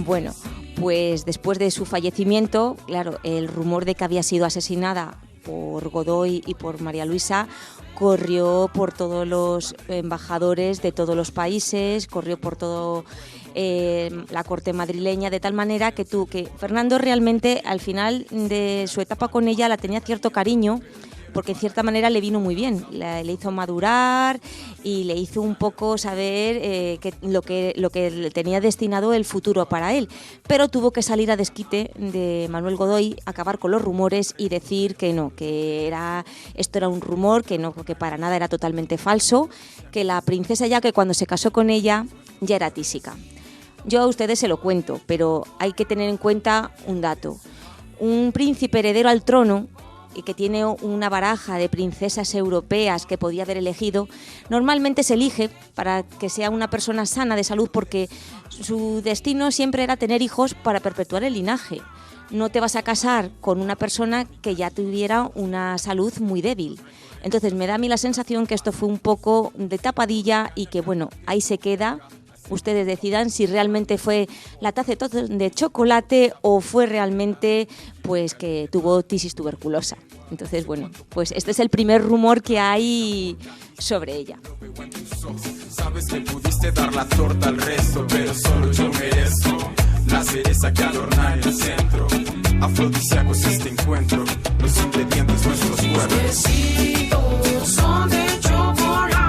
Bueno, pues después de su fallecimiento, claro, el rumor de que había sido asesinada por Godoy y por María Luisa corrió por todos los embajadores de todos los países, corrió por todo la corte madrileña, de tal manera que Fernando realmente al final de su etapa con ella la tenía cierto cariño, porque en cierta manera le vino muy bien, le hizo madurar y le hizo un poco saber lo que tenía destinado el futuro para él. Pero tuvo que salir a desquite de Manuel Godoy, acabar con los rumores y decir que no, que esto era un rumor, que no, que para nada era totalmente falso, que la princesa ya que cuando se casó con ella ya era tísica. Yo a ustedes se lo cuento, pero hay que tener en cuenta un dato. Un príncipe heredero al trono y que tiene una baraja de princesas europeas que podía haber elegido, normalmente se elige para que sea una persona sana de salud, porque su destino siempre era tener hijos para perpetuar el linaje. No te vas a casar con una persona que ya tuviera una salud muy débil. Entonces me da a mí la sensación que esto fue un poco de tapadilla y que bueno, ahí se queda. Ustedes decidan si realmente fue la taza de chocolate o fue realmente pues que tuvo tisis tuberculosa. Entonces, bueno, pues este es el primer rumor que hay sobre ella. Sabes que pudiste dar la torta al resto, pero solo yo merezco la cereza que adorna el centro. Afrodisíacos este encuentro, los ingredientes nuestros cuerpos son de chocolate.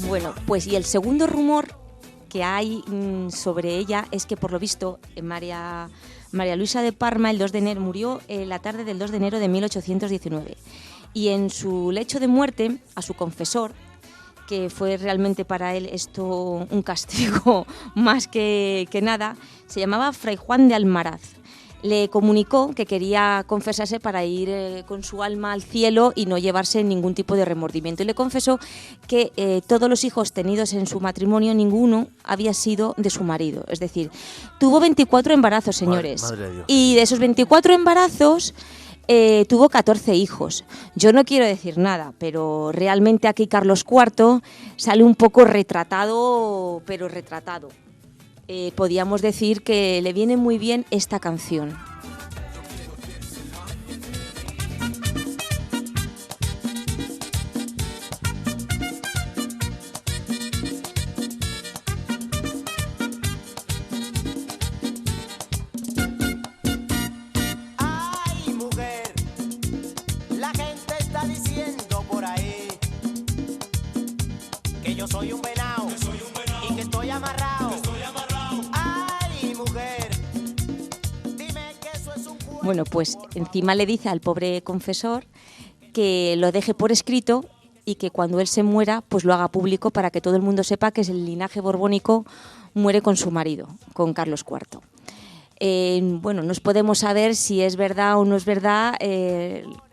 Bueno, pues y el segundo rumor que hay sobre ella es que por lo visto María Luisa de Parma murió la tarde del 2 de enero de 1819 y en su lecho de muerte a su confesor, que fue realmente para él esto un castigo más que nada, se llamaba Fray Juan de Almaraz. Le comunicó que quería confesarse para ir con su alma al cielo y no llevarse ningún tipo de remordimiento. Y le confesó que todos los hijos tenidos en su matrimonio, ninguno había sido de su marido. Es decir, tuvo 24 embarazos, señores. Madre de Dios. Y de esos 24 embarazos tuvo 14 hijos. Yo no quiero decir nada, pero realmente aquí Carlos IV sale un poco retratado, pero retratado. Podríamos decir que le viene muy bien esta canción. Ay, mujer, la gente está diciendo por ahí que yo soy un venado y que estoy amarrado. Ay, mujer, dime que eso es un juego. Bueno, pues encima le dice al pobre confesor que lo deje por escrito y que cuando él se muera, pues lo haga público para que todo el mundo sepa que el linaje borbónico muere con su marido, con Carlos IV. Bueno, no podemos saber si es verdad o no es verdad,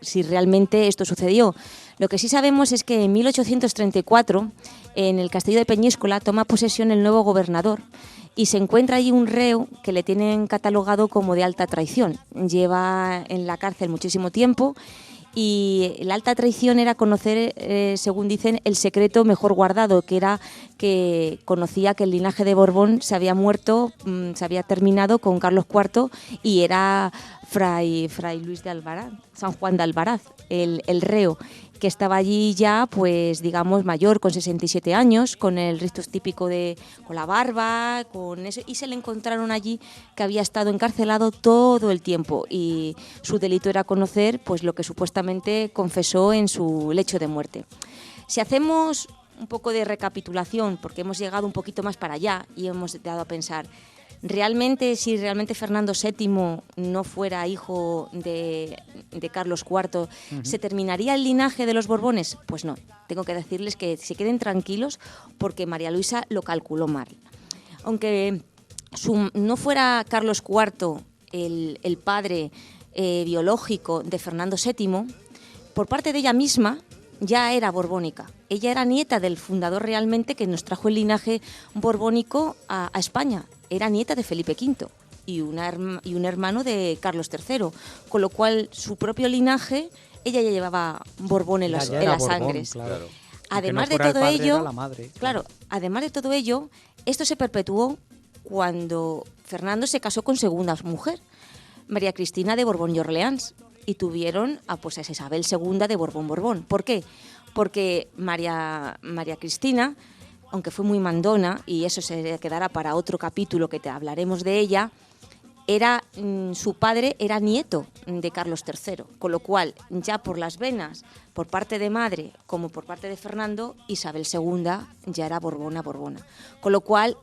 si realmente esto sucedió. Lo que sí sabemos es que en 1834, en el castillo de Peñíscola, toma posesión el nuevo gobernador y se encuentra allí un reo que le tienen catalogado como de alta traición. Lleva en la cárcel muchísimo tiempo y la alta traición era conocer, según dicen, el secreto mejor guardado, que era que conocía que el linaje de Borbón se había muerto, se había terminado con Carlos IV y era Fray Luis de Alvaraz, San Juan de Alvaraz, el reo, que estaba allí ya, pues digamos, mayor, con 67 años, con el rictus típico con la barba, con eso, y se le encontraron allí que había estado encarcelado todo el tiempo y su delito era conocer pues lo que supuestamente confesó en su lecho de muerte. Si hacemos un poco de recapitulación, porque hemos llegado un poquito más para allá y hemos dado a pensar, si realmente Fernando VII no fuera hijo de Carlos IV, ¿se terminaría el linaje de los Borbones? Pues no, tengo que decirles que se queden tranquilos porque María Luisa lo calculó mal. Aunque no fuera Carlos IV el padre biológico de Fernando VII, por parte de ella misma ya era borbónica. Ella era nieta del fundador realmente que nos trajo el linaje borbónico a España. Era nieta de Felipe V y un hermano de Carlos III, con lo cual su propio linaje, ella ya llevaba Borbón en las sangres. Claro. Además de todo ello, además de todo ello, esto se perpetuó cuando Fernando se casó con segunda mujer, María Cristina de Borbón y Orleans, y tuvieron a Isabel II de Borbón. ¿Por qué? Porque María Cristina, aunque fue muy mandona, y eso se quedará para otro capítulo que te hablaremos de ella, su padre era nieto de Carlos III, con lo cual ya por las venas, por parte de madre como por parte de Fernando, Isabel II ya era borbona. Con lo cual,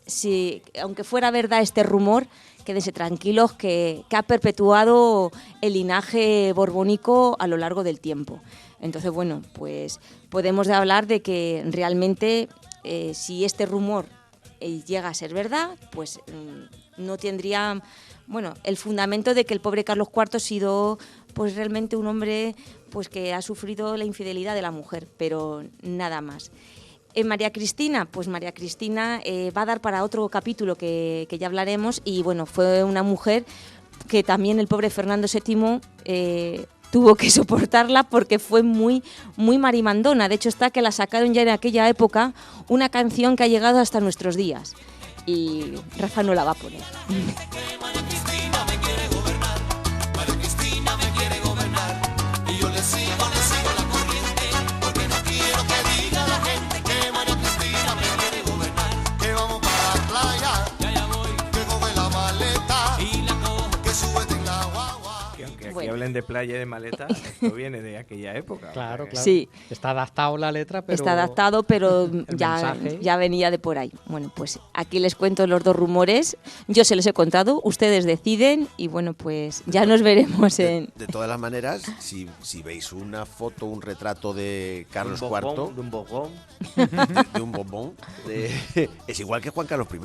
aunque fuera verdad este rumor, quédense tranquilos que ha perpetuado el linaje borbónico a lo largo del tiempo. Entonces, bueno, pues podemos hablar de que realmente si este rumor llega a ser verdad, pues no tendría el fundamento de que el pobre Carlos IV ha sido pues realmente un hombre pues que ha sufrido la infidelidad de la mujer, pero nada más. María Cristina va a dar para otro capítulo que ya hablaremos y bueno, fue una mujer que también el pobre Fernando VII tuvo que soportarla porque fue muy, muy marimandona. De hecho está que la sacaron ya en aquella época una canción que ha llegado hasta nuestros días y Rafa no la va a poner. Que hablen de playa y de maleta, esto viene de aquella época. Claro. Sí. Está adaptado la letra, pero... Está adaptado, pero ya venía de por ahí. Bueno, pues aquí les cuento los dos rumores. Yo se los he contado, ustedes deciden y bueno, pues ya nos veremos en... De todas las maneras, si veis una foto, un retrato de Carlos IV... De un bombón. De un bombón. Es igual que Juan Carlos I.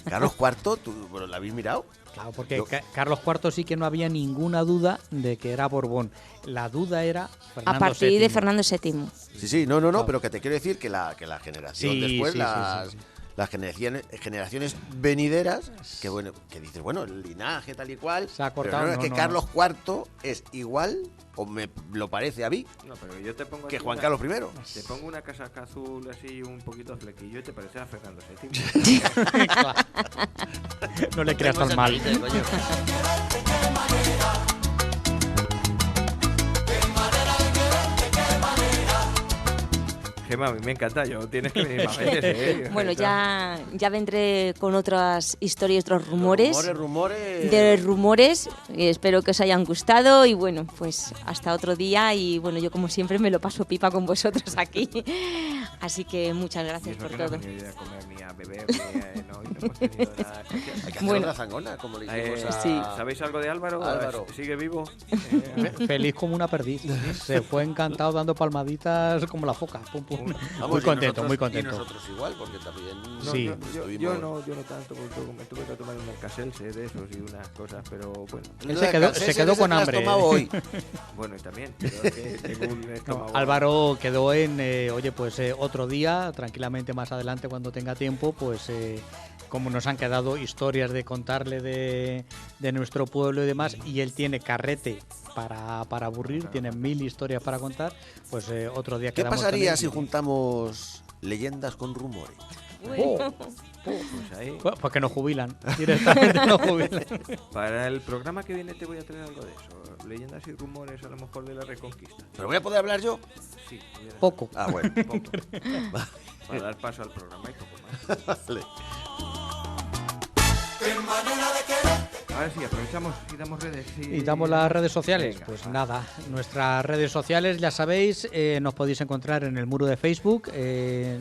Carlos IV, ¿lo habéis mirado? Claro, porque Carlos IV sí que no había ninguna duda de que era Borbón. La duda era Fernando a partir VII. de Fernando VII. Sí, no, pero que te quiero decir que la generación después, sí. Las generaciones venideras, que dices, el linaje tal y cual, se ha cortado, pero no es que Carlos IV es igual, o me lo parece a mí, pero yo te pongo que Juan Carlos I. Te pongo una casaca azul así, un poquito de flequillo y te parece a Fernando VII. No le creas tan mal. Gemma, a mí me encanta, tienes que venir más veces, Bueno, ya vendré con otras historias, otros rumores. Rumores. De rumores, y espero que os hayan gustado y bueno, pues hasta otro día y bueno, yo como siempre me lo paso pipa con vosotros aquí. Así que muchas gracias por todo. No he venido a comer ni a beber, no hemos tenido nada especial. Hay que hacer Bueno. otra zangona, como le hicimos a... Sí. ¿Sabéis algo de Álvaro? Álvaro. ¿Sigue vivo? Feliz como una perdiz. Se fue encantado dando palmaditas como la foca. Pum, pum. Vamos, Muy y contento, nosotros- muy contento. Y nosotros igual, porque también... No, Sí. yo no tanto, porque me tuve que tomar un Alcacelse de esos y unas cosas, pero bueno. Él se quedó con hambre. Hoy. Bueno, y también, pero es que tengo un No, estómago. Álvaro quedó en, otro día, tranquilamente más adelante cuando tenga tiempo, pues como nos han quedado historias de contarle de nuestro pueblo y demás, y él tiene carrete para aburrir, tiene 1000 historias para contar, pues otro día ¿Qué quedamos con pasaría él si y- juntamos leyendas con rumores? Oh, Pues ahí, pues que nos jubilan, directamente nos jubilan. para el programa que viene te voy a traer algo de eso. Leyendas y rumores a lo mejor de la Reconquista. ¿Pero voy a poder hablar yo? Sí, voy a- Poco. Ah, bueno. poco. Para dar paso al programa y poco más. Vale. Ahora sí, aprovechamos y damos redes. Y damos las redes sociales. Venga, Pues va. nada, nuestras redes sociales, ya sabéis, nos podéis encontrar en el muro de Facebook,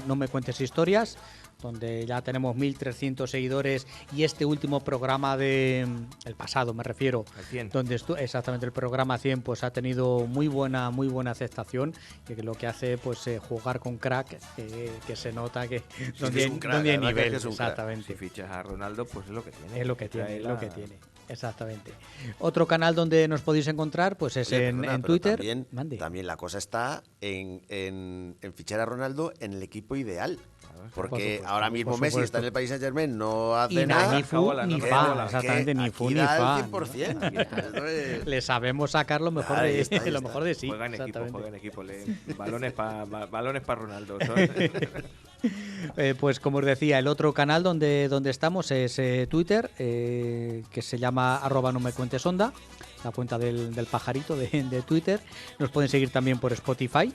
No me cuentes historias, donde ya tenemos 1300 seguidores, y este último programa el pasado me refiero, Al 100. donde exactamente el programa 100 pues ha tenido muy buena aceptación, y que lo que hace pues jugar con crack, que se nota que donde, es un crack, donde hay la verdad nivel, que es un crack. exactamente. Si fichas a Ronaldo, pues es lo que tiene. Es lo que tiene, Trae es lo la- que tiene. Exactamente. Otro canal donde nos podéis encontrar pues es Oye, en perdona, pero Twitter. También, Mande. también la cosa está en fichar a Ronaldo en el equipo ideal. Por Porque supuesto, ahora mismo por Messi supuesto. está en el Paris Saint-Germain, no hace Y nada. ni fu bola, ni no fa, bola. exactamente, ni fu aquí ni da fa. el 100%. Esto es- Le sabemos sacar lo mejor Ahí de está, ahí lo está. mejor de sí. Juega en equipo, exactamente. juega en equipo. Balones para Ronaldo. ¿sabes? Pues como os decía, el otro canal donde estamos es Twitter, que se llama @nomecuentesonda, la cuenta del pajarito de Twitter. Nos pueden seguir también por Spotify,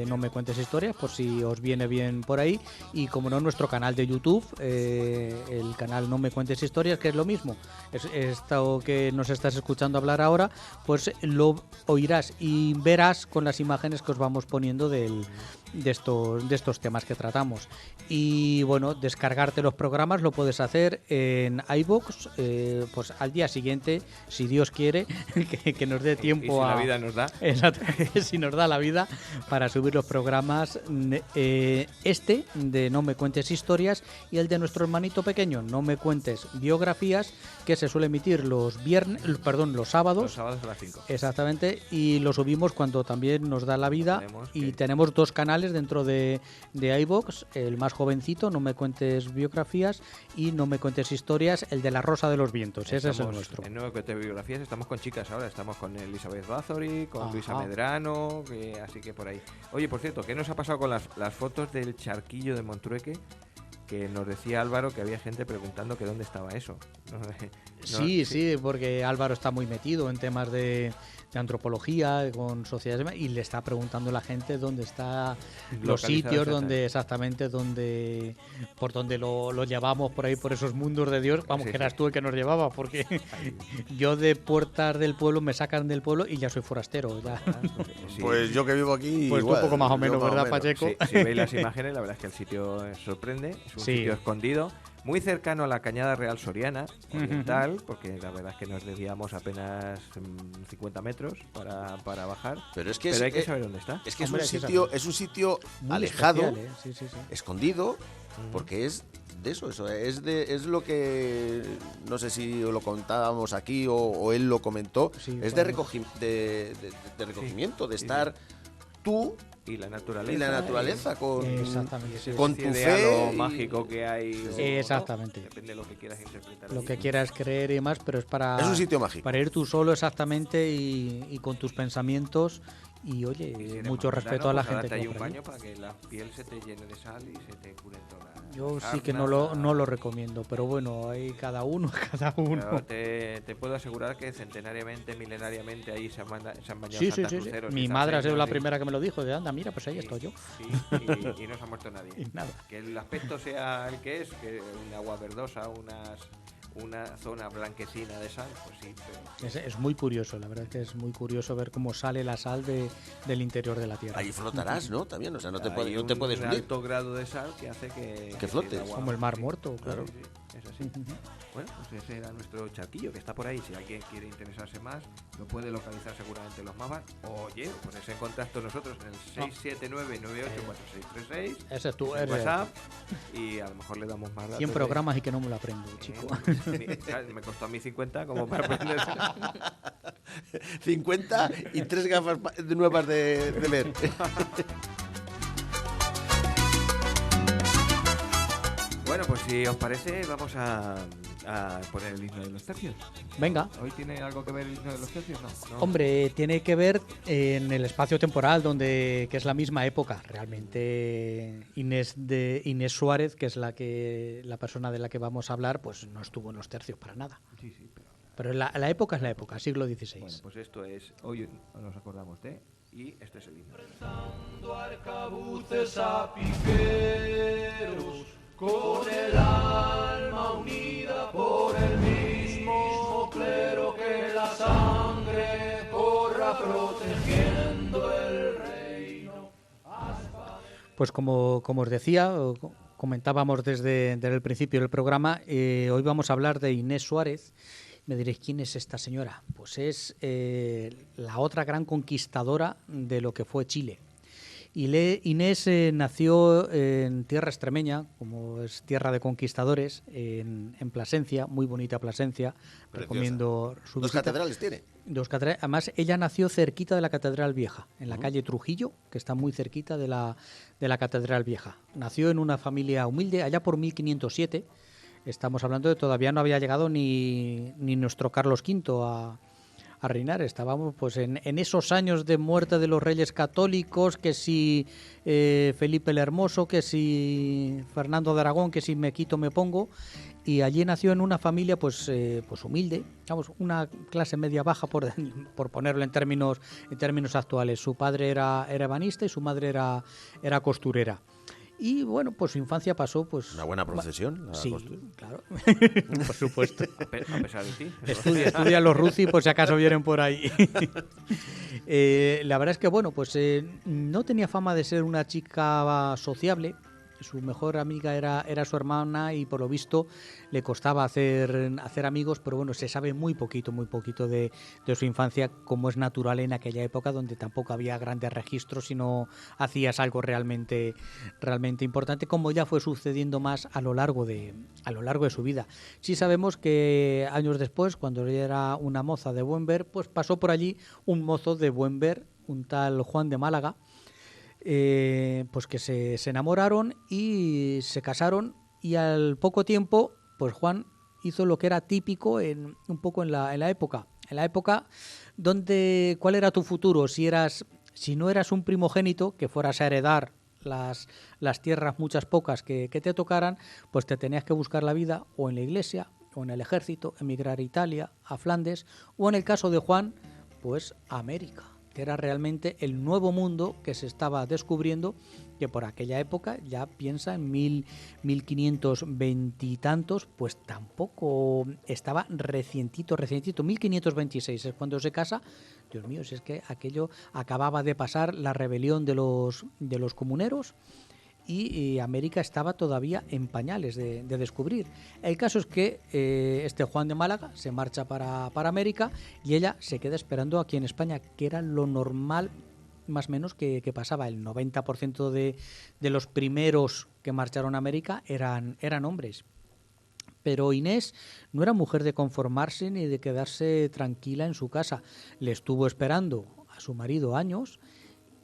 No Me Cuentes Historias, por si os viene bien por ahí. Y como no, nuestro canal de YouTube, el canal No Me Cuentes Historias, que es lo mismo. Esto que nos estás escuchando hablar ahora, pues lo oirás y verás con las imágenes que os vamos poniendo de estos temas que tratamos. Y bueno, descargarte los programas lo puedes hacer en iVoox, pues al día siguiente, si Dios quiere, que nos dé Y tiempo si a... la vida nos da. Exacto, si nos da la vida para subir los programas, de No Me Cuentes Historias, y el de nuestro hermanito pequeño, No Me Cuentes Biografías, que se suele emitir los sábados. Los sábados a las 5. Exactamente, y lo subimos cuando también nos da la vida. Y que- tenemos dos canales dentro de iVoox, el más jovencito, No Me Cuentes Biografías, y No Me Cuentes Historias, el de La Rosa de los Vientos. Ese es el Estamos nuestro. En Nuevo Cuento de Biografías estamos con chicas ahora. Estamos con Elizabeth Bathory, con Ajá. Luisa Medrano, así que por ahí. Oye, por cierto, ¿qué nos ha pasado con las fotos del charquillo de Montrueque? Que nos decía Álvaro que había gente preguntando que dónde estaba eso. Sí, porque Álvaro está muy metido en temas de antropología, con sociedades, y le está preguntando a la gente dónde están los Localizado sitios por donde lo llevamos por ahí, por esos mundos de Dios. Vamos, Sí, que eras sí. tú el que nos llevaba, porque yo de puertas del pueblo me sacan del pueblo y ya soy forastero. Ya. Sí. Pues yo que vivo aquí. Pues tú igual, poco más o yo menos, ¿verdad, Pacheco? Si veis las imágenes, la verdad es que el sitio sorprende. Es un Sí. sitio escondido, muy cercano a la Cañada Real Soriana oriental, porque la verdad es que nos desviamos apenas 50 metros para bajar. Pero es que Pero hay que saber dónde está. Es que Hombre, es hay un que sitio, saberlo. es un sitio Muy alejado, especial, ¿eh? Sí. escondido, porque es de eso es lo que no sé si lo contábamos aquí o él lo comentó, Sí, es claro. de recogimiento, de sí, estar tú Y la naturaleza. y la naturaleza con Exactamente, sí. con Especie tu de fe halo y- mágico que hay. o Exactamente. no, depende de lo que quieras interpretar. Lo allí. que quieras creer y más, pero es para... Es un sitio mágico. Para ir tú solo exactamente y con tus pensamientos. Y oye, Y si eres mucho más respeto a la pues gente date ahí que un va por allí. baño para que la piel se te llene de sal y se te curen todas las Yo sí que sarnas. no lo recomiendo, pero bueno, hay cada uno. Pero te puedo asegurar que centenariamente, milenariamente ahí se han bañado Sí. santacruceros y Mi madre ha sido la sanseños y- primera que me lo dijo, de anda, mira, pues ahí Sí, estoy yo. sí, y no se ha muerto nadie. Y nada. Que el aspecto sea el que es, que un agua verdosa, una zona blanquecina de sal, pues sí, pero Es muy curioso, la verdad es que es muy curioso ver cómo sale la sal del interior de la tierra. Ahí flotarás, ¿no? También, o sea, no te hay puedes hundir. un alto grado de sal que hace que Que flotes. el agua- Como el mar muerto, claro. Sí, sí. es así. Bueno, pues ese era nuestro charquillo, que está por ahí. Si alguien quiere interesarse más, lo puede localizar seguramente en los mapas. Oye, ponerse en contacto nosotros en el 679-984636. Ese es tu en WhatsApp, y a lo mejor le damos más datos. 100 programas y que no me lo aprendo, chico. Me costó a mí 50 como para aprender. 50 y 3 gafas nuevas de ver. Bueno, pues si os parece, vamos a poner el himno de los tercios. Venga. ¿Hoy tiene algo que ver el himno de los tercios? No. Hombre, tiene que ver en el espacio temporal que es la misma época. Realmente Inés Suárez, que es la persona de la que vamos a hablar, pues no estuvo en los tercios para nada. Sí, pero la época es la época, siglo XVI. Bueno, pues esto es, hoy nos acordamos de, y este es el himno. Arcabuces a piqueros, con el alma unida por el mismo clero, que la sangre corra protegiendo el reino. Pues como os decía, comentábamos desde el principio del programa, hoy vamos a hablar de Inés Suárez. Me diréis, ¿quién es esta señora? Pues es la otra gran conquistadora de lo que fue Chile. Inés nació en tierra extremeña, como es tierra de conquistadores, en Plasencia, muy bonita Plasencia. Preciosa. Recomiendo su ¿Dos visita. catedrales tiene? Dos catedrales. Además, ella nació cerquita de la Catedral Vieja, en la calle Trujillo, que está muy cerquita de la Catedral Vieja. Nació en una familia humilde, allá por 1507. Estamos hablando de todavía no había llegado ni nuestro Carlos V a reinar. Estábamos pues en esos años de muerte de los reyes católicos, que si Felipe el Hermoso, que si Fernando de Aragón, que si me quito me pongo, y allí nació en una familia pues humilde, digamos, una clase media baja por ponerlo en términos actuales. Su padre era ebanista y su madre era costurera. Y bueno, pues su infancia pasó pues... Una buena profesión. Sí, costura. claro, por supuesto. A pesar de ti. Estudia los Ruzi por si acaso vienen por ahí. La verdad es que bueno, pues no tenía fama de ser una chica sociable. Su mejor amiga era su hermana y por lo visto le costaba hacer amigos, pero bueno, se sabe muy poquito de su infancia, como es natural en aquella época donde tampoco había grandes registros si no hacías algo realmente importante, como ya fue sucediendo más a lo largo de su vida. Sí sabemos que años después, cuando ella era una moza de buen ver, pues pasó por allí un mozo de buen ver, un tal Juan de Málaga, pues que se enamoraron y se casaron, y al poco tiempo pues Juan hizo lo que era típico un poco en la época donde ¿cuál era tu futuro? Si no eras un primogénito que fueras a heredar las tierras, muchas pocas que te tocaran, pues te tenías que buscar la vida o en la iglesia o en el ejército, emigrar a Italia, a Flandes, o en el caso de Juan, pues a América, que era realmente el nuevo mundo que se estaba descubriendo, que por aquella época, ya piensa en 1520 y tantos, pues tampoco estaba recientito, 1526 es cuando se casa. Dios mío, si es que aquello acababa de pasar la rebelión de los comuneros, y América estaba todavía en pañales de descubrir. El caso es que este Juan de Málaga se marcha para América y ella se queda esperando aquí en España, que era lo normal más o menos que pasaba. El 90% de los primeros que marcharon a América eran hombres. Pero Inés no era mujer de conformarse ni de quedarse tranquila en su casa. Le estuvo esperando a su marido años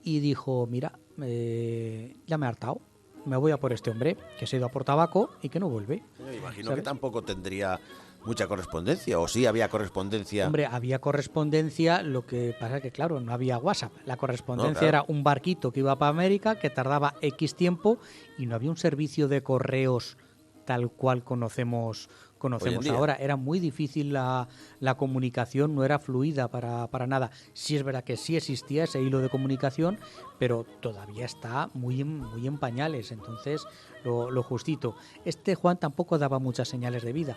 y dijo, mira, ya me he hartado, me voy a por este hombre que se ha ido a por tabaco y que no vuelve. Me imagino, ¿sabes? que tampoco tendría mucha correspondencia, o sí había correspondencia. Hombre, había correspondencia, lo que pasa que claro, no había WhatsApp. La correspondencia No, claro. era un barquito que iba para América, que tardaba X tiempo, y no había un servicio de correos tal cual conocemos Hoy en día. ahora. Era muy difícil la comunicación, no era fluida para nada. Sí es verdad que sí existía ese hilo de comunicación, pero todavía está muy en pañales, entonces lo justito. Este Juan tampoco daba muchas señales de vida,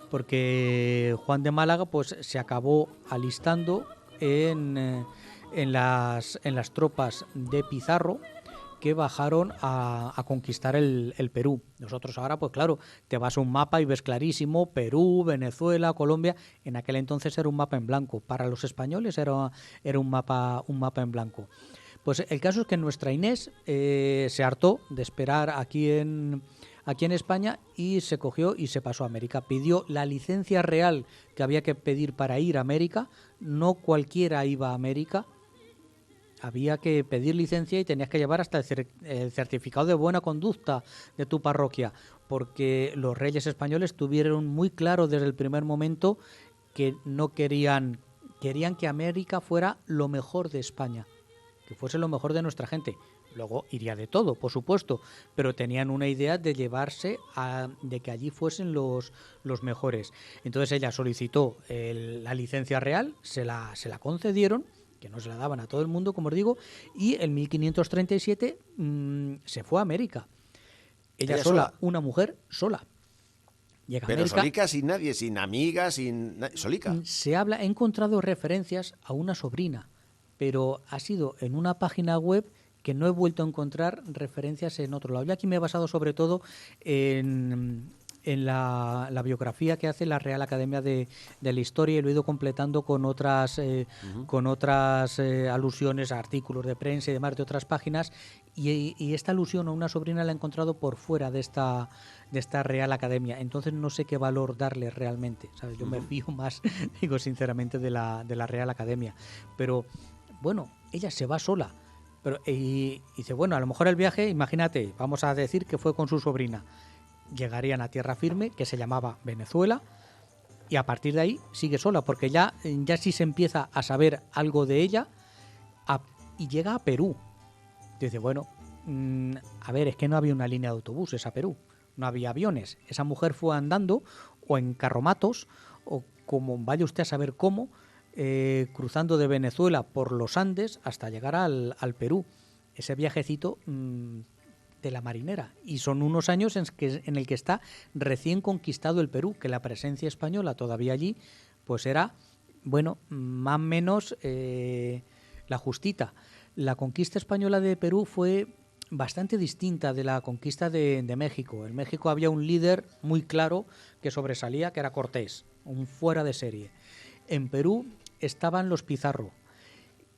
porque Juan de Málaga pues se acabó alistando en las tropas de Pizarro, que bajaron a conquistar el Perú. Nosotros ahora, pues claro, te vas a un mapa y ves clarísimo Perú, Venezuela, Colombia. En aquel entonces era un mapa en blanco. Para los españoles era un mapa en blanco. Pues el caso es que nuestra Inés se hartó de esperar aquí en España y se cogió y se pasó a América. Pidió la licencia real que había que pedir para ir a América. No cualquiera iba a América. Había que pedir licencia y tenías que llevar hasta el certificado de buena conducta de tu parroquia, porque los reyes españoles tuvieron muy claro desde el primer momento que no querían que América fuera lo mejor de España, que fuese lo mejor de nuestra gente. Luego iría de todo, por supuesto, pero tenían una idea de llevarse de que allí fuesen los mejores. Entonces ella solicitó la licencia real, se la concedieron, que no se la daban a todo el mundo, como os digo, y en 1537 se fue a América. Ella sola, una mujer sola. Llega a Pero América, solica, sin nadie, sin amigas, solica. he encontrado referencias a una sobrina, pero ha sido en una página web que no he vuelto a encontrar referencias en otro lado. Yo aquí me he basado sobre todo en la biografía que hace la Real Academia de la Historia y lo he ido completando con otras alusiones a artículos de prensa y demás de otras páginas y esta alusión a una sobrina la he encontrado por fuera de esta Real Academia. Entonces no sé qué valor darle realmente, ¿sabes? Yo me fío más, digo sinceramente, de la Real Academia. Pero bueno, ella se va sola. Y dice, bueno, a lo mejor el viaje, imagínate, vamos a decir que fue con su sobrina. Llegarían a tierra firme, que se llamaba Venezuela, y a partir de ahí sigue sola, porque ya sí se empieza a saber algo de ella, y llega a Perú. Dice, bueno, a ver, es que no había una línea de autobuses a Perú, no había aviones. Esa mujer fue andando, o en carromatos, o como vaya usted a saber cómo, cruzando de Venezuela por los Andes hasta llegar al Perú. Ese viajecito de la marinera, y son unos años en el que está recién conquistado el Perú, que la presencia española todavía allí pues era, bueno, más o menos la justita. La conquista española de Perú fue bastante distinta de la conquista de México. En México había un líder muy claro que sobresalía, que era Cortés, un fuera de serie. En Perú estaban los Pizarro,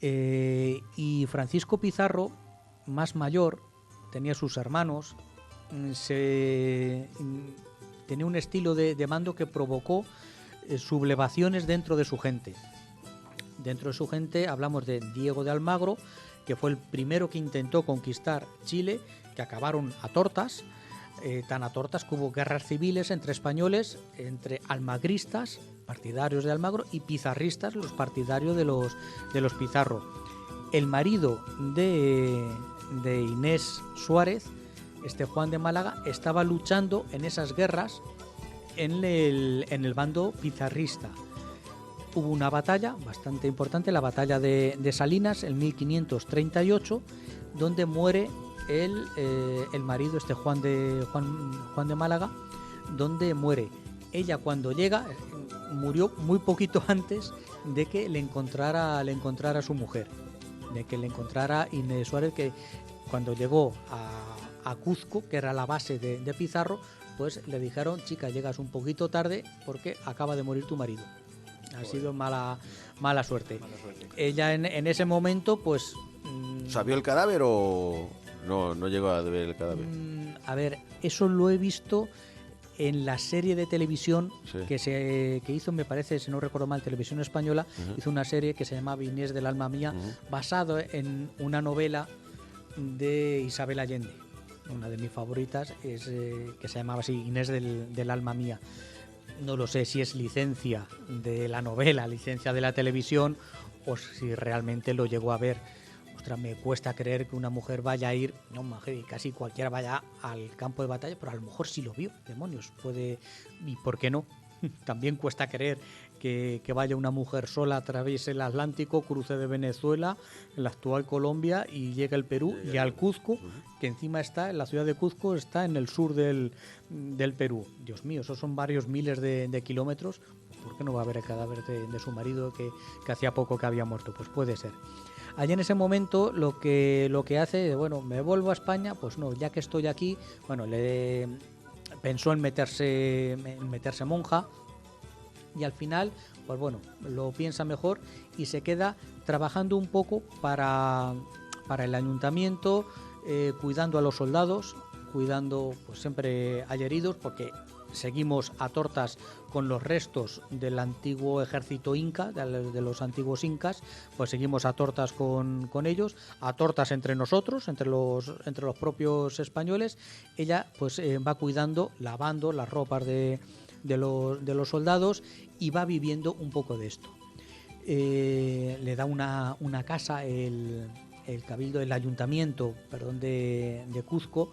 y Francisco Pizarro, más mayor, tenía sus hermanos, tenía un estilo de mando que provocó sublevaciones dentro de su gente. Dentro de su gente hablamos de Diego de Almagro, que fue el primero que intentó conquistar Chile, que acabaron a tortas, tan a tortas que hubo guerras civiles entre españoles, entre almagristas, partidarios de Almagro, y pizarristas, los partidarios de los Pizarro. El marido de Inés Suárez, Juan de Málaga, estaba luchando en esas guerras en el bando pizarrista. Hubo una batalla bastante importante, la batalla de Salinas, en 1538, donde muere el marido, Juan de Málaga, donde muere. Ella, cuando llega, murió muy poquito antes de que le encontrara su mujer, de que le encontrara Inés Suárez, que cuando llegó a Cuzco, que era la base de Pizarro, pues le dijeron, chica, llegas un poquito tarde porque acaba de morir tu marido. Ha sido mala suerte. Ella en ese momento, pues... ¿Sabió el cadáver o no llegó a ver el cadáver? A ver, eso lo he visto en la serie de televisión, sí, que hizo, me parece, si no recuerdo mal, Televisión Española. Hizo una serie que se llamaba Inés del alma mía, basado en una novela de Isabel Allende. Una de mis favoritas es que se llamaba así, Inés del alma mía. No lo sé si es licencia de la novela, licencia de la televisión, o si realmente lo llegó a ver. Ostras, me cuesta creer que una mujer vaya a ir, no, casi cualquiera vaya al campo de batalla, pero a lo mejor sí lo vio, demonios, puede, y por qué no. También cuesta creer que vaya una mujer sola, atraviese el Atlántico, cruce de Venezuela, la actual Colombia, y llegue al Perú y al Cuzco, que encima está, en la ciudad de Cuzco, está en el sur del Perú. Dios mío, esos son varios miles de kilómetros. ¿Por qué no va a haber el cadáver de su marido que hacía poco que había muerto? Pues puede ser. Allí en ese momento lo que hace, bueno, me vuelvo a España, pues no, ya que estoy aquí, bueno, pensó en meterse monja, y al final, pues bueno, lo piensa mejor y se queda trabajando un poco para el ayuntamiento, cuidando a los soldados, cuidando, pues siempre hay heridos, porque seguimos a tortas con los restos del antiguo ejército inca, de los antiguos incas, pues seguimos a tortas con ellos, a tortas entre nosotros, entre los propios españoles. Ella pues va cuidando, lavando las ropas de los soldados y va viviendo un poco de esto. Le da una casa el cabildo, el ayuntamiento, perdón, de Cuzco,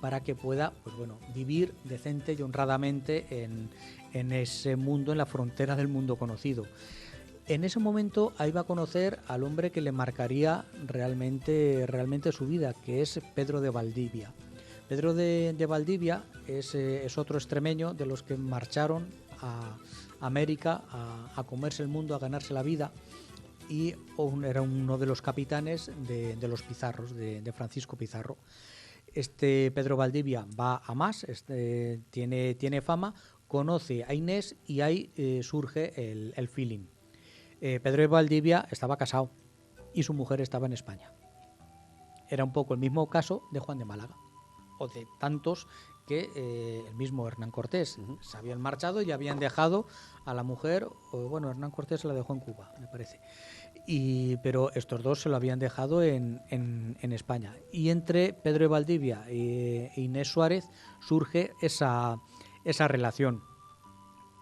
para que pueda, pues bueno, vivir decente y honradamente en ese mundo, en la frontera del mundo conocido. En ese momento ahí va a conocer al hombre que le marcaría realmente su vida, que es Pedro de Valdivia. Pedro de Valdivia es otro extremeño de los que marcharon a América a comerse el mundo, a ganarse la vida, y era uno de los capitanes de los Pizarros, de Francisco Pizarro. Este Pedro Valdivia va a más, tiene fama, conoce a Inés y ahí surge el feeling. Pedro de Valdivia estaba casado y su mujer estaba en España. Era un poco el mismo caso de Juan de Málaga, o de tantos que el mismo Hernán Cortés. Se habían marchado y habían dejado a la mujer, bueno, Hernán Cortés se la dejó en Cuba, me parece. Pero estos dos se lo habían dejado en España. Y entre Pedro de Valdivia e Inés Suárez surge esa relación.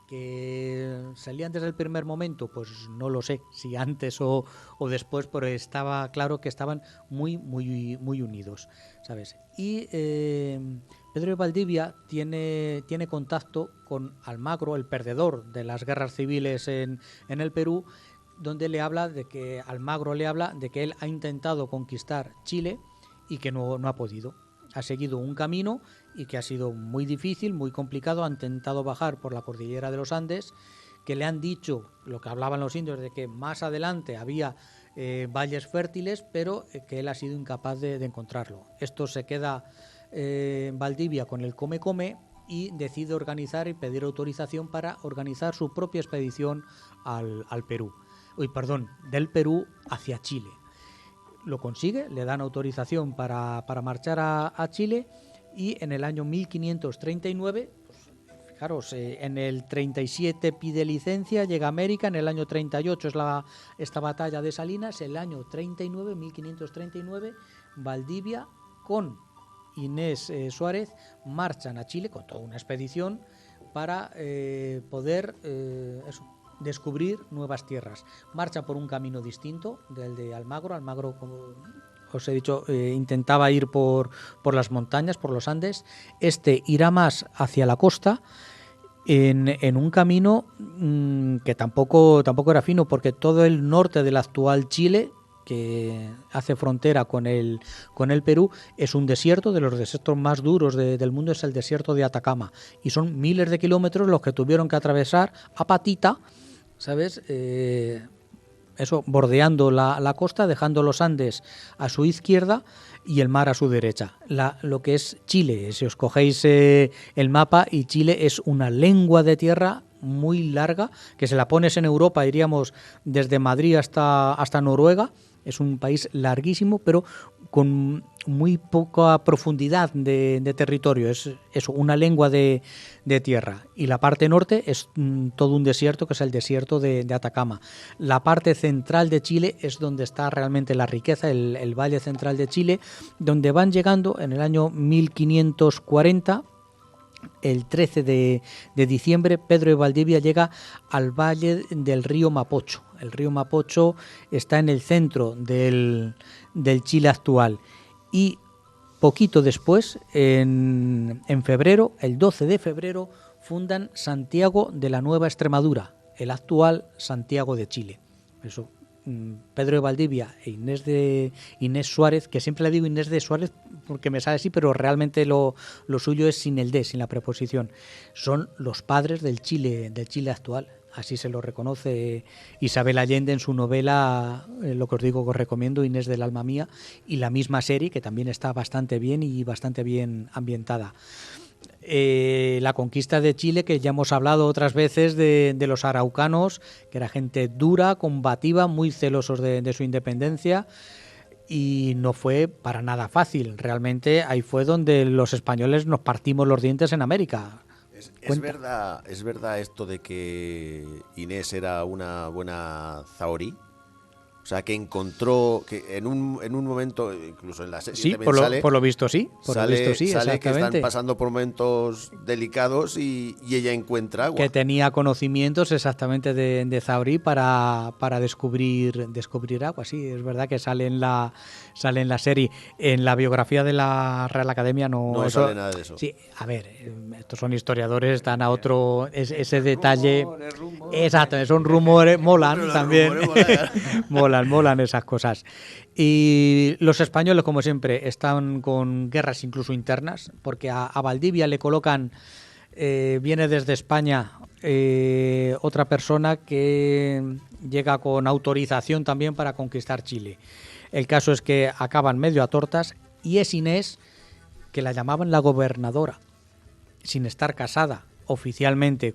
Que salían desde el primer momento, pues no lo sé, si antes o después, pero estaba claro que estaban muy unidos, ¿sabes? Y Pedro de Valdivia tiene contacto con Almagro, el perdedor de las guerras civiles en el Perú, donde Almagro le habla de que él ha intentado conquistar Chile y que no ha podido. Ha seguido un camino y que ha sido muy difícil, muy complicado. Ha intentado bajar por la cordillera de los Andes, que le han dicho, lo que hablaban los indios, de que más adelante había valles fértiles, pero que él ha sido incapaz de encontrarlo. Esto se queda Valdivia con el come y decide organizar y pedir autorización para organizar su propia expedición al Perú. Del Perú hacia Chile. Lo consigue, le dan autorización para marchar a Chile, y en el año 1539, pues, fijaros, en el 37 pide licencia, llega a América, en el año 38 es esta batalla de Salinas, el año 1539, Valdivia con Inés Suárez marchan a Chile con toda una expedición para poder descubrir nuevas tierras. Marcha por un camino distinto del de Almagro. Almagro, como os he dicho, intentaba ir por las montañas, por los Andes. Este irá más hacia la costa en un camino que tampoco era fino, porque todo el norte del actual Chile, que hace frontera con el Perú, es un desierto, de los desiertos más duros del mundo, es el desierto de Atacama, y son miles de kilómetros los que tuvieron que atravesar a patita, ¿sabes? Bordeando la costa, dejando los Andes a su izquierda y el mar a su derecha. Lo que es Chile, si os cogéis el mapa, y Chile es una lengua de tierra muy larga, que se la pones en Europa, iríamos desde Madrid hasta Noruega. Es un país larguísimo, pero con muy poca profundidad de territorio. Es una lengua de tierra. Y la parte norte es todo un desierto, que es el desierto de Atacama. La parte central de Chile es donde está realmente la riqueza, el Valle Central de Chile, donde van llegando en el año 1540. El 13 de diciembre, Pedro de Valdivia llega al valle del río Mapocho. El río Mapocho está en el centro del Chile actual. Y poquito después, en febrero, el 12 de febrero, fundan Santiago de la Nueva Extremadura, el actual Santiago de Chile. Eso, Pedro de Valdivia e Inés Suárez, que siempre le digo Inés de Suárez porque me sale así, pero realmente lo suyo es sin el D, sin la preposición. Son los padres del Chile actual. así se lo reconoce Isabel Allende en su novela, lo que os digo que os recomiendo, Inés del alma mía, y la misma serie que también está bastante bien y bastante bien ambientada. La conquista de Chile, que ya hemos hablado otras veces de los araucanos, que era gente dura, combativa, muy celosos de su independencia, y no fue para nada fácil. Realmente ahí fue donde los españoles nos partimos los dientes en América. ¿Es verdad esto de que Inés era una buena zahorí? O sea, que encontró que en un momento, incluso en la serie sí, también por lo visto sí, sale que exactamente. están pasando por momentos delicados y ella encuentra agua. Que tenía conocimientos exactamente de zahorí para descubrir agua. Sí, es verdad que sale en la serie. En la biografía de la Real Academia no sale nada de eso. Sí, a ver, estos son historiadores, están a otro ese detalle. Exacto, son rumores, molan también. Molan esas cosas. Y los españoles, como siempre, están con guerras incluso internas, porque a Valdivia le colocan, viene desde España otra persona que llega con autorización también para conquistar Chile. El caso es que acaban medio a tortas y es Inés, que la llamaban la gobernadora, sin estar casada oficialmente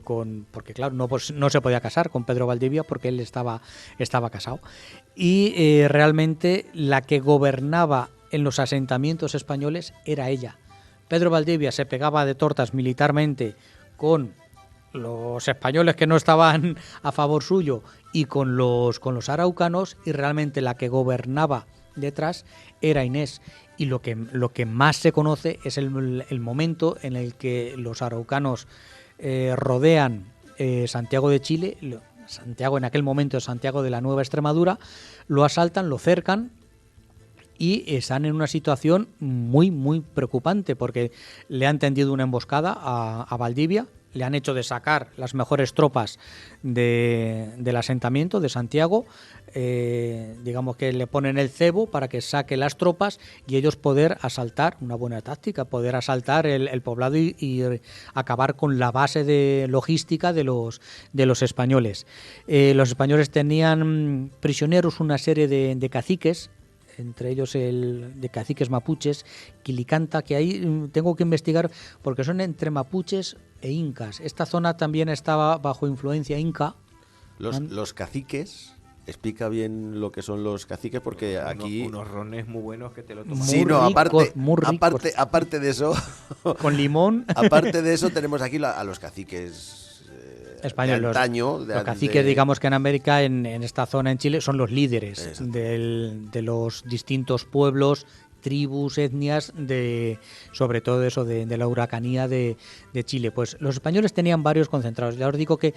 porque claro, no se podía casar con Pedro Valdivia porque él estaba casado, y realmente la que gobernaba en los asentamientos españoles era ella. Pedro Valdivia se pegaba de tortas militarmente con los españoles que no estaban a favor suyo y con los araucanos, y realmente la que gobernaba detrás era Inés. Y lo que más se conoce es el momento en el que los araucanos rodean Santiago de Chile, Santiago en aquel momento, Santiago de la Nueva Extremadura, lo asaltan, lo cercan y están en una situación muy, muy preocupante porque le han tendido una emboscada a Valdivia, le han hecho de sacar las mejores tropas del asentamiento de Santiago, digamos que le ponen el cebo para que saque las tropas y ellos poder asaltar, una buena táctica, poder asaltar el poblado y acabar con la base de logística de los españoles. Los españoles tenían prisioneros una serie de caciques, entre ellos de caciques mapuches, Quilicanta, que ahí tengo que investigar porque son entre mapuches e incas. Esta zona también estaba bajo influencia inca. Los caciques, explica bien lo que son los caciques, porque aquí... Unos rones muy buenos que te lo toman. Sí, no, aparte de eso... Con limón. Aparte de eso tenemos aquí a los caciques... Español, de antaño, los caciques, digamos que en América, en esta zona en Chile, son los líderes de los distintos pueblos, tribus, etnias, sobre todo eso de la huracanía de Chile. Pues los españoles tenían varios concentrados. Ya os digo que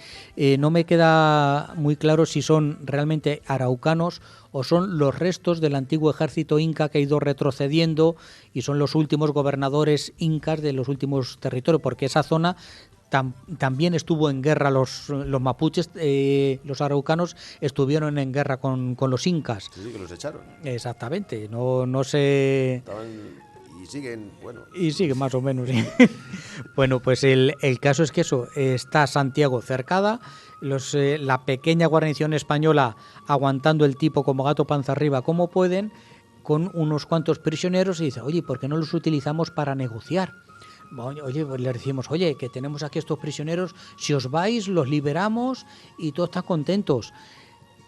no me queda muy claro si son realmente araucanos o son los restos del antiguo ejército inca que ha ido retrocediendo y son los últimos gobernadores incas de los últimos territorios, porque esa zona también estuvo en guerra los mapuches, los araucanos estuvieron en guerra con los incas. Sí, que los echaron. Exactamente, no se... Y siguen, bueno. Y siguen más o menos, sí. Bueno, pues el caso es que eso, está Santiago cercada, la pequeña guarnición española aguantando el tipo como gato panza arriba como pueden, con unos cuantos prisioneros, y dice, oye, ¿por qué no los utilizamos para negociar? Oye, pues le decimos, oye, que tenemos aquí estos prisioneros, si os vais, los liberamos y todos están contentos.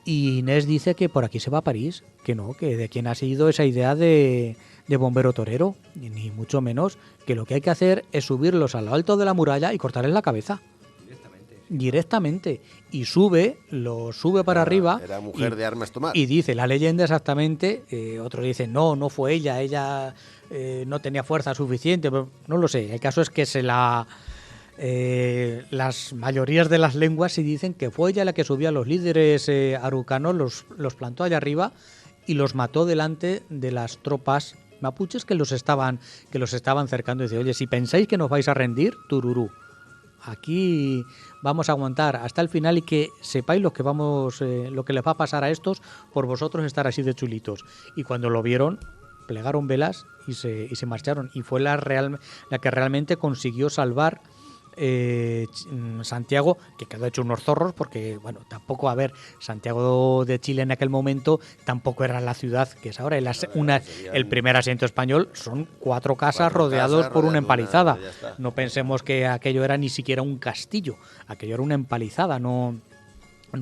Y Inés dice que por aquí se va a París, que no, que de quién ha sido esa idea de bombero torero, ni mucho menos, que lo que hay que hacer es subirlos a lo alto de la muralla y cortarles la cabeza. Directamente. Y lo sube para arriba. Era mujer de armas tomar. Y dice la leyenda exactamente, otros dicen, no fue ella no tenía fuerza suficiente, pero no lo sé. El caso es que las mayorías de las lenguas sí dicen que fue ella la que subió a los líderes araucanos, los plantó allá arriba y los mató delante de las tropas mapuches que los estaban cercando. Y dice, oye, si pensáis que nos vais a rendir, tururú, aquí vamos a aguantar hasta el final y que sepáis lo que les va a pasar a estos por vosotros estar así de chulitos. Y cuando lo vieron, plegaron velas y se marcharon. Y fue la que realmente consiguió salvar Santiago, que quedó hecho unos zorros, porque, bueno, tampoco, a ver, Santiago de Chile en aquel momento tampoco era la ciudad que es ahora. El primer asiento español son 4 casas rodeados por una empalizada. No pensemos que aquello era ni siquiera un castillo, aquello era una empalizada, no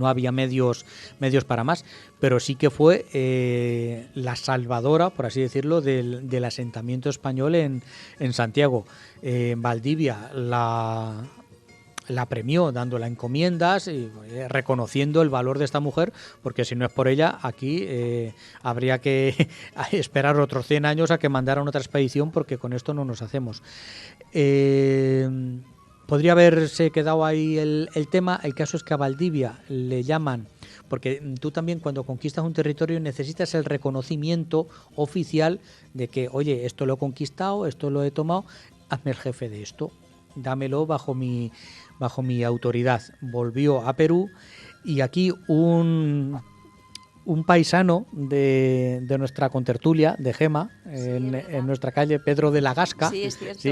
había medios para más, pero sí que fue la salvadora, por así decirlo, del asentamiento español en Santiago. Valdivia la premió dándola encomiendas y reconociendo el valor de esta mujer, porque si no es por ella, aquí habría que esperar otros 100 años a que mandaran otra expedición, porque con esto no nos hacemos. Podría haberse quedado ahí el tema. El caso es que a Valdivia le llaman, porque tú también cuando conquistas un territorio necesitas el reconocimiento oficial de que, oye, esto lo he conquistado, esto lo he tomado, hazme el jefe de esto, dámelo bajo mi autoridad. Volvió a Perú y aquí un paisano de nuestra contertulia, de Gema, en nuestra calle, Pedro de la Gasca, sí, es cierto.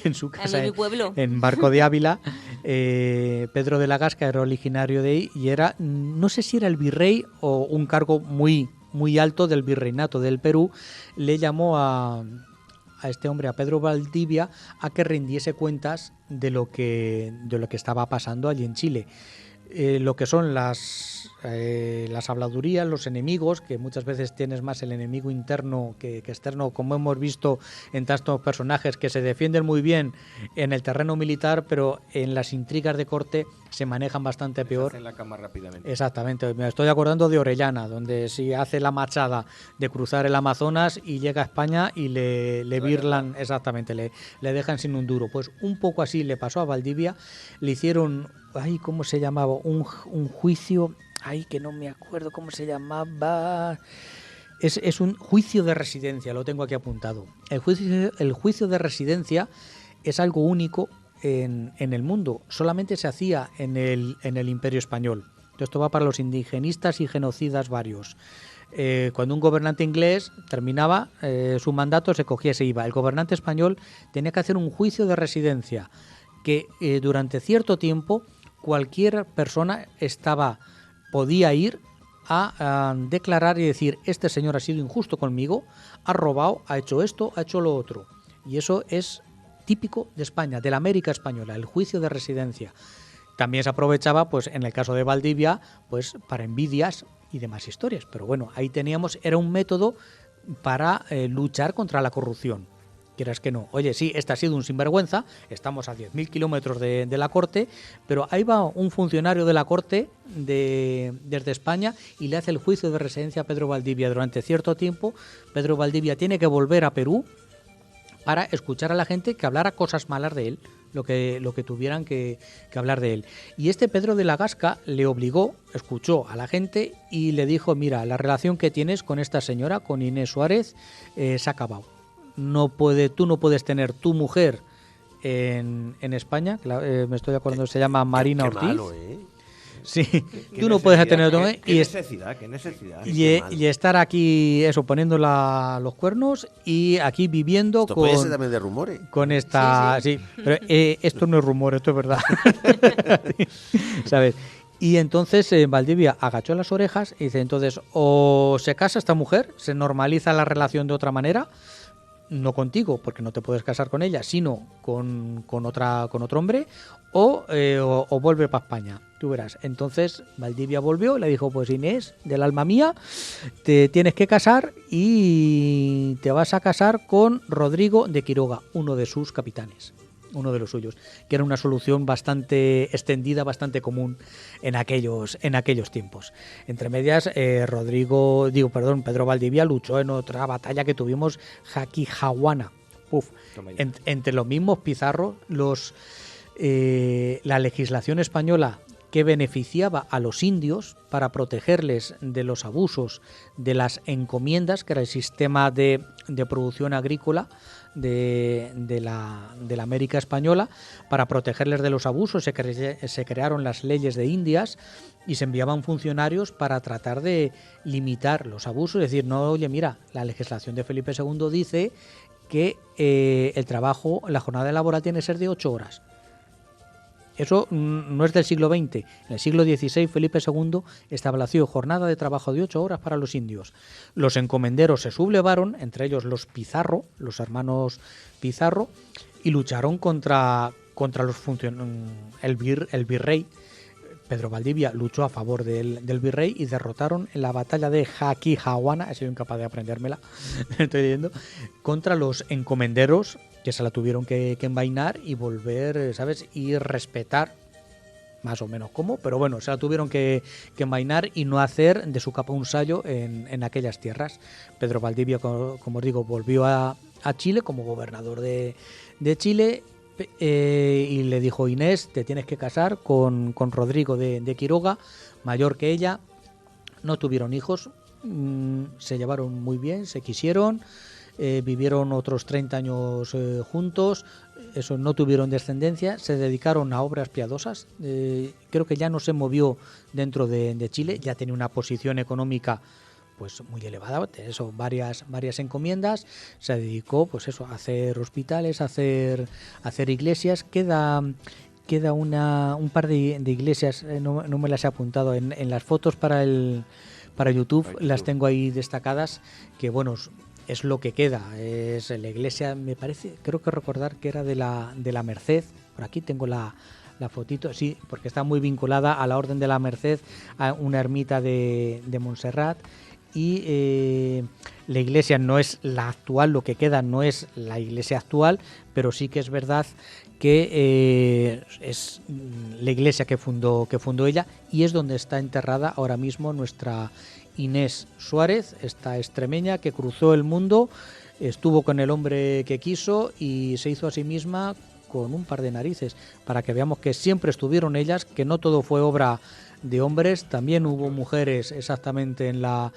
En su casa, en mi pueblo, en Barco de Ávila. Pedro de la Gasca era originario de ahí y era, no sé si era el virrey o un cargo muy, muy alto del virreinato del Perú. Le llamó a este hombre, a Pedro Valdivia, a que rindiese cuentas de lo que estaba pasando allí en Chile. Lo que son las habladurías, los enemigos, que muchas veces tienes más el enemigo interno que externo, como hemos visto en tantos personajes que se defienden muy bien en el terreno militar, pero en las intrigas de corte se manejan bastante peor. En la cama rápidamente. Exactamente, me estoy acordando de Orellana, donde sí hace la machada de cruzar el Amazonas y llega a España y le birlan, exactamente, le dejan sin un duro. Pues un poco así le pasó a Valdivia, le hicieron, ¿cómo se llamaba? Un juicio, que no me acuerdo cómo se llamaba. Es un juicio de residencia, lo tengo aquí apuntado. El juicio de residencia es algo único en el mundo, solamente se hacía en el Imperio Español. Esto va para los indigenistas y genocidas varios. Cuando un gobernante inglés terminaba su mandato, se cogía y se iba. El gobernante español tenía que hacer un juicio de residencia que durante cierto tiempo cualquier persona podía ir a declarar y decir: este señor ha sido injusto conmigo, ha robado, ha hecho esto, ha hecho lo otro. Y eso es típico de España, de la América española, el juicio de residencia. También se aprovechaba, pues en el caso de Valdivia, pues para envidias y demás historias. Pero bueno, ahí era un método para luchar contra la corrupción. Quieras que no. Oye, sí, este ha sido un sinvergüenza, estamos a 10.000 kilómetros de la corte, pero ahí va un funcionario de la corte desde España y le hace el juicio de residencia a Pedro Valdivia. Durante cierto tiempo, Pedro Valdivia tiene que volver a Perú para escuchar a la gente que hablara cosas malas de él, lo que tuvieran que hablar de él. Y este Pedro de la Gasca le obligó, escuchó a la gente y le dijo: mira, la relación que tienes con esta señora, con Inés Suárez, se ha acabado. Tú no puedes tener tu mujer en España, me estoy acordando, se llama Marina Ortiz. Malo, Sí, tú no puedes tener tu mujer ¿Qué necesidad? Y estar aquí, poniendo los cuernos y aquí viviendo esto puede ser también de rumores. Con esta, sí. Pero esto no es rumor, esto es verdad. ¿Sabes? Y entonces Valdivia agachó las orejas y dice: entonces, o se casa esta mujer, se normaliza la relación de otra manera, no contigo, porque no te puedes casar con ella, sino con otro hombre, o vuelve para España. Tú verás. Entonces Valdivia volvió y le dijo: pues Inés, del alma mía, te tienes que casar y te vas a casar con Rodrigo de Quiroga, uno de sus capitanes, uno de los suyos, que era una solución bastante extendida, bastante común en aquellos tiempos. Entre medias, Pedro Valdivia luchó en otra batalla que tuvimos, Jaquijahuana. Entre los mismos pizarros, la legislación española que beneficiaba a los indios para protegerles de los abusos de las encomiendas, que era el sistema de producción agrícola de la América española. Para protegerles de los abusos se crearon las leyes de Indias y se enviaban funcionarios para tratar de limitar los abusos. Es decir, no, oye, mira, la legislación de Felipe II dice que el trabajo, la jornada laboral tiene que ser de 8 horas. Eso no es del siglo XX. En el siglo XVI, Felipe II estableció jornada de trabajo de 8 horas para los indios. Los encomenderos se sublevaron, entre ellos los Pizarro, los hermanos Pizarro, y lucharon contra los el virrey. Pedro Valdivia luchó a favor del virrey y derrotaron en la batalla de Jaquijahuana, he sido incapaz de aprendérmela, estoy diciendo, contra los encomenderos, que se la tuvieron que envainar y volver, ¿sabes? Y respetar, más o menos como, pero bueno, se la tuvieron que envainar y no hacer de su capa un sayo en aquellas tierras. Pedro Valdivia, como os digo, volvió a Chile como gobernador de Chile. Y le dijo: Inés, te tienes que casar con Rodrigo de Quiroga, mayor que ella. No tuvieron hijos, se llevaron muy bien, se quisieron, vivieron otros 30 años juntos, eso, no tuvieron descendencia, se dedicaron a obras piadosas. Creo que ya no se movió dentro de Chile, ya tenía una posición económica pues muy elevada, eso, varias encomiendas, se dedicó pues eso, a hacer hospitales, a hacer iglesias. Queda un par de iglesias, no me las he apuntado en las fotos para YouTube, las tengo ahí destacadas, que bueno, es lo que queda. Es la iglesia, me parece, creo que recordar que era de la Merced. Por aquí tengo la fotito, sí, porque está muy vinculada a la Orden de la Merced, a una ermita de Montserrat. Y la iglesia no es la actual, lo que queda no es la iglesia actual, pero sí que es verdad que es la iglesia que fundó ella, y es donde está enterrada ahora mismo nuestra Inés Suárez, esta extremeña que cruzó el mundo, estuvo con el hombre que quiso y se hizo a sí misma con un par de narices, para que veamos que siempre estuvieron ellas, que no todo fue obra de hombres, también hubo mujeres exactamente en la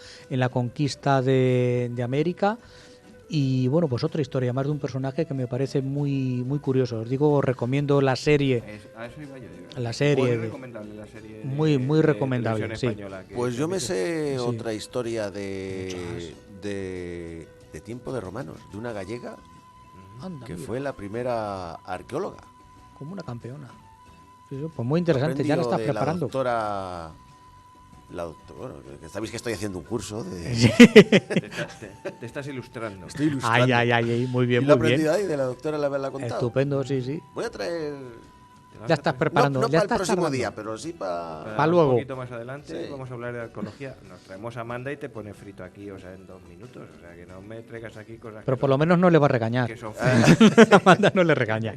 conquista de América. Y bueno, pues otra historia más de un personaje que me parece muy muy curioso. Os digo, os recomiendo la serie. A eso iba yo. La serie. Muy recomendable la serie. Muy recomendable, televisión sí. española, Pues yo me sé Sí. otra historia de tiempo de romanos, de una gallega Anda, que mira, fue la primera arqueóloga. como una campeona. Sí, sí, pues muy interesante, ya la estás preparando. La doctora, bueno, que sabéis que estoy haciendo un curso de... Te estás ilustrando. Estoy ilustrando. Ay, muy bien, y lo he muy bien. aprendido ahí de la doctora la haberla contado. Estupendo, sí. Voy a traer... Ya estás preparando. No ya para el estás próximo tardando. día, pero sí para... Pa' luego. Un poquito más adelante Sí. vamos a hablar de arqueología. Nos traemos a Amanda y te pone frito aquí, o sea, en 2 minutos. O sea, que no me traigas aquí cosas Pero que por lo menos no le va a regañar. que son feas. Amanda no le regaña.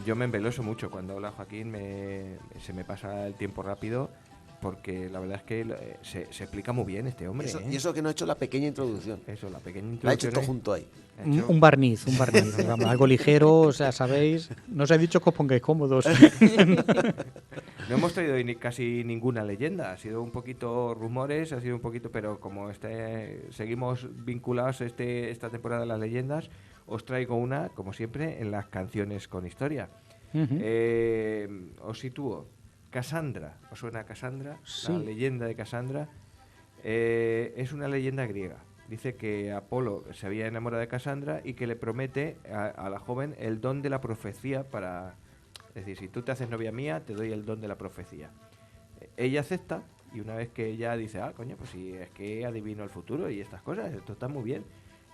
Yo me embeloso mucho cuando habla Joaquín, se me pasa el tiempo rápido, porque la verdad es que se explica muy bien este hombre. Y eso que no he hecho la pequeña introducción. Eso, la pequeña La he hecho introducción. todo junto ahí. Ha hecho- Un barniz, digamos, algo ligero, o sea, sabéis. No os he dicho que os pongáis cómodos. No hemos traído casi ninguna leyenda, ha sido un poquito rumores, ha sido un poquito, pero como seguimos vinculados esta temporada de las leyendas, os traigo una, como siempre, en las canciones con historia. Ujú. Os sitúo. Cassandra, ¿os suena Cassandra? Sí. La leyenda de Cassandra. Es una leyenda griega. Dice que Apolo se había enamorado de Cassandra y que le promete a la joven el don de la profecía para... Es decir, si tú te haces novia mía, te doy el don de la profecía. Ella acepta y una vez que ella dice, coño, pues si es que adivino el futuro y estas cosas, esto está muy bien.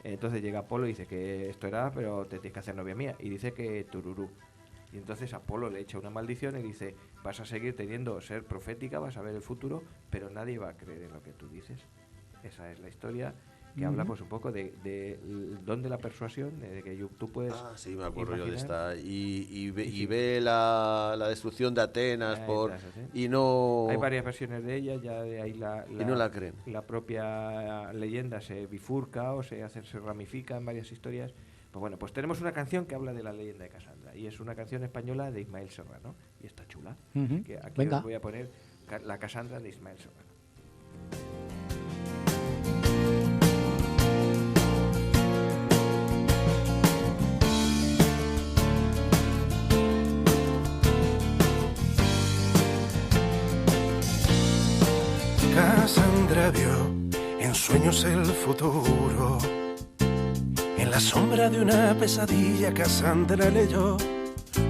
Entonces llega Apolo y dice que esto era, pero te tienes que hacer novia mía. Y dice que tururú. Y entonces Apolo le echa una maldición y dice, vas a seguir ser profética, vas a ver el futuro, pero nadie va a creer en lo que tú dices. Esa es la historia que habla pues un poco de el don de la persuasión, de que tú puedes... Sí, me acuerdo yo de imaginar. esta. Y ve la destrucción de Atenas Sí. y no... Hay varias versiones de ella, ya de ahí Y no la creen. la propia leyenda se bifurca o se ramifica en varias historias. Pues bueno, pues tenemos una canción que habla de la leyenda de Cassandra y es una canción española de Ismael Serrano y está chula. chula. Ujú. Que aquí Venga. os voy a poner la Cassandra de Ismael Serrano. Cassandra vio en sueños el futuro. En la sombra de una pesadilla, Cassandra leyó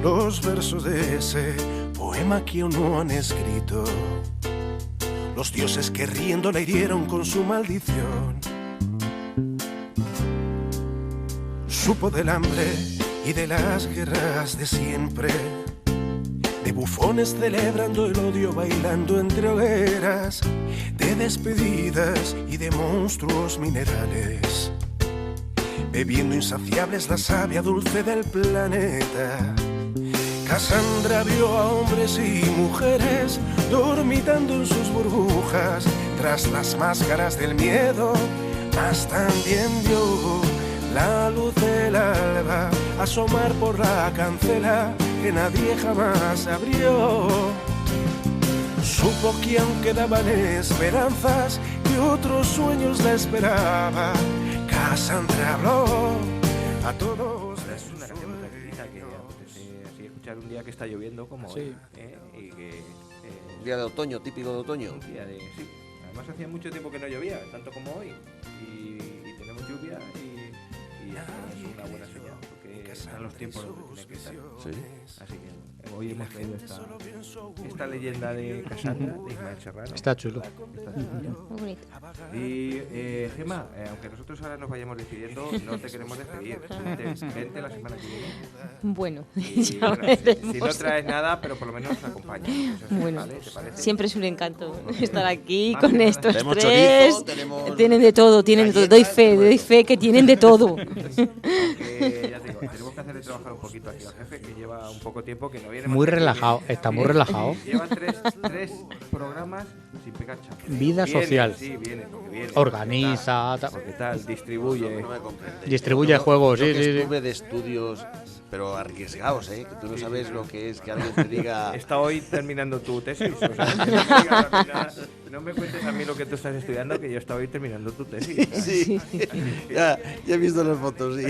los versos de ese poema que aún no han escrito. Los dioses que riendo la hirieron con su maldición. Supo del hambre y de las guerras de siempre, de bufones celebrando el odio, bailando entre hogueras, de despedidas y de monstruos minerales, bebiendo insaciables la savia dulce del planeta. Cassandra vio a hombres y mujeres dormitando en sus burbujas tras las máscaras del miedo, mas también vio la luz del alba asomar por la cancela que nadie jamás abrió. Supo que aún quedaban esperanzas, que otros sueños la esperaban. Cassandra habló a todos de Es una canción muy tranquilita que apetece así escuchar un día que está lloviendo como Sí. hoy, y que Un día de otoño, típico de otoño. un día de sí. Además hacía mucho tiempo que no llovía, tanto como hoy, y tenemos lluvia y es una buena señal porque están los tiempos donde tiene que estar. Sí. Así que hoy hemos traído esta leyenda de Cassandra de Ismael Serrano. Está chulo. Muy bonito. Y Gemma, aunque nosotros ahora nos vayamos despidiendo, no te queremos despedir. Vente la semana que viene. Bueno, Y, ya bueno, veremos. si no traes nada, pero por lo menos acompaña. Bueno, ¿Vale? ¿Te parece? siempre es un encanto estar aquí Más con que nada. estos Tenemos tres. chorizo, tenemos Tienen de todo, tienen de todo. Doy galletas, fe que tienen de todo. Aunque, ya te digo, tenemos que hacerle trabajar un poquito aquí al jefe, que lleva un poco tiempo, que no viene Muy más que relajado, viene. está muy relajado. Lleva tres programas sin pegar chapa. Vida Viene, social. Sí, viene, porque viene. Organiza, Porque tal, distribuye. No me comprende. Distribuye Yo- juegos, yo sí, que sí, sí. estuve de estudios, pero arriesgados, ¿eh? Que tú no sabes lo que es que alguien te diga... Está hoy terminando tu tesis. O sea, que no, me digas a mí nada, no me cuentes a mí lo que tú estás estudiando, que yo estaba hoy terminando tu tesis. Sí, ya he visto las fotos, sí.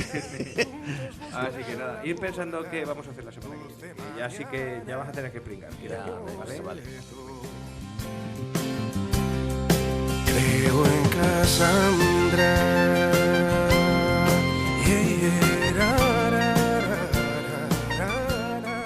Así que nada, ir pensando qué vamos a hacer la semana que viene. Que ya sí que ya vas a tener que pringar. ¿Vale? Creo en Cassandra. Yeah, yeah, ra, ra, ra, ra, ra.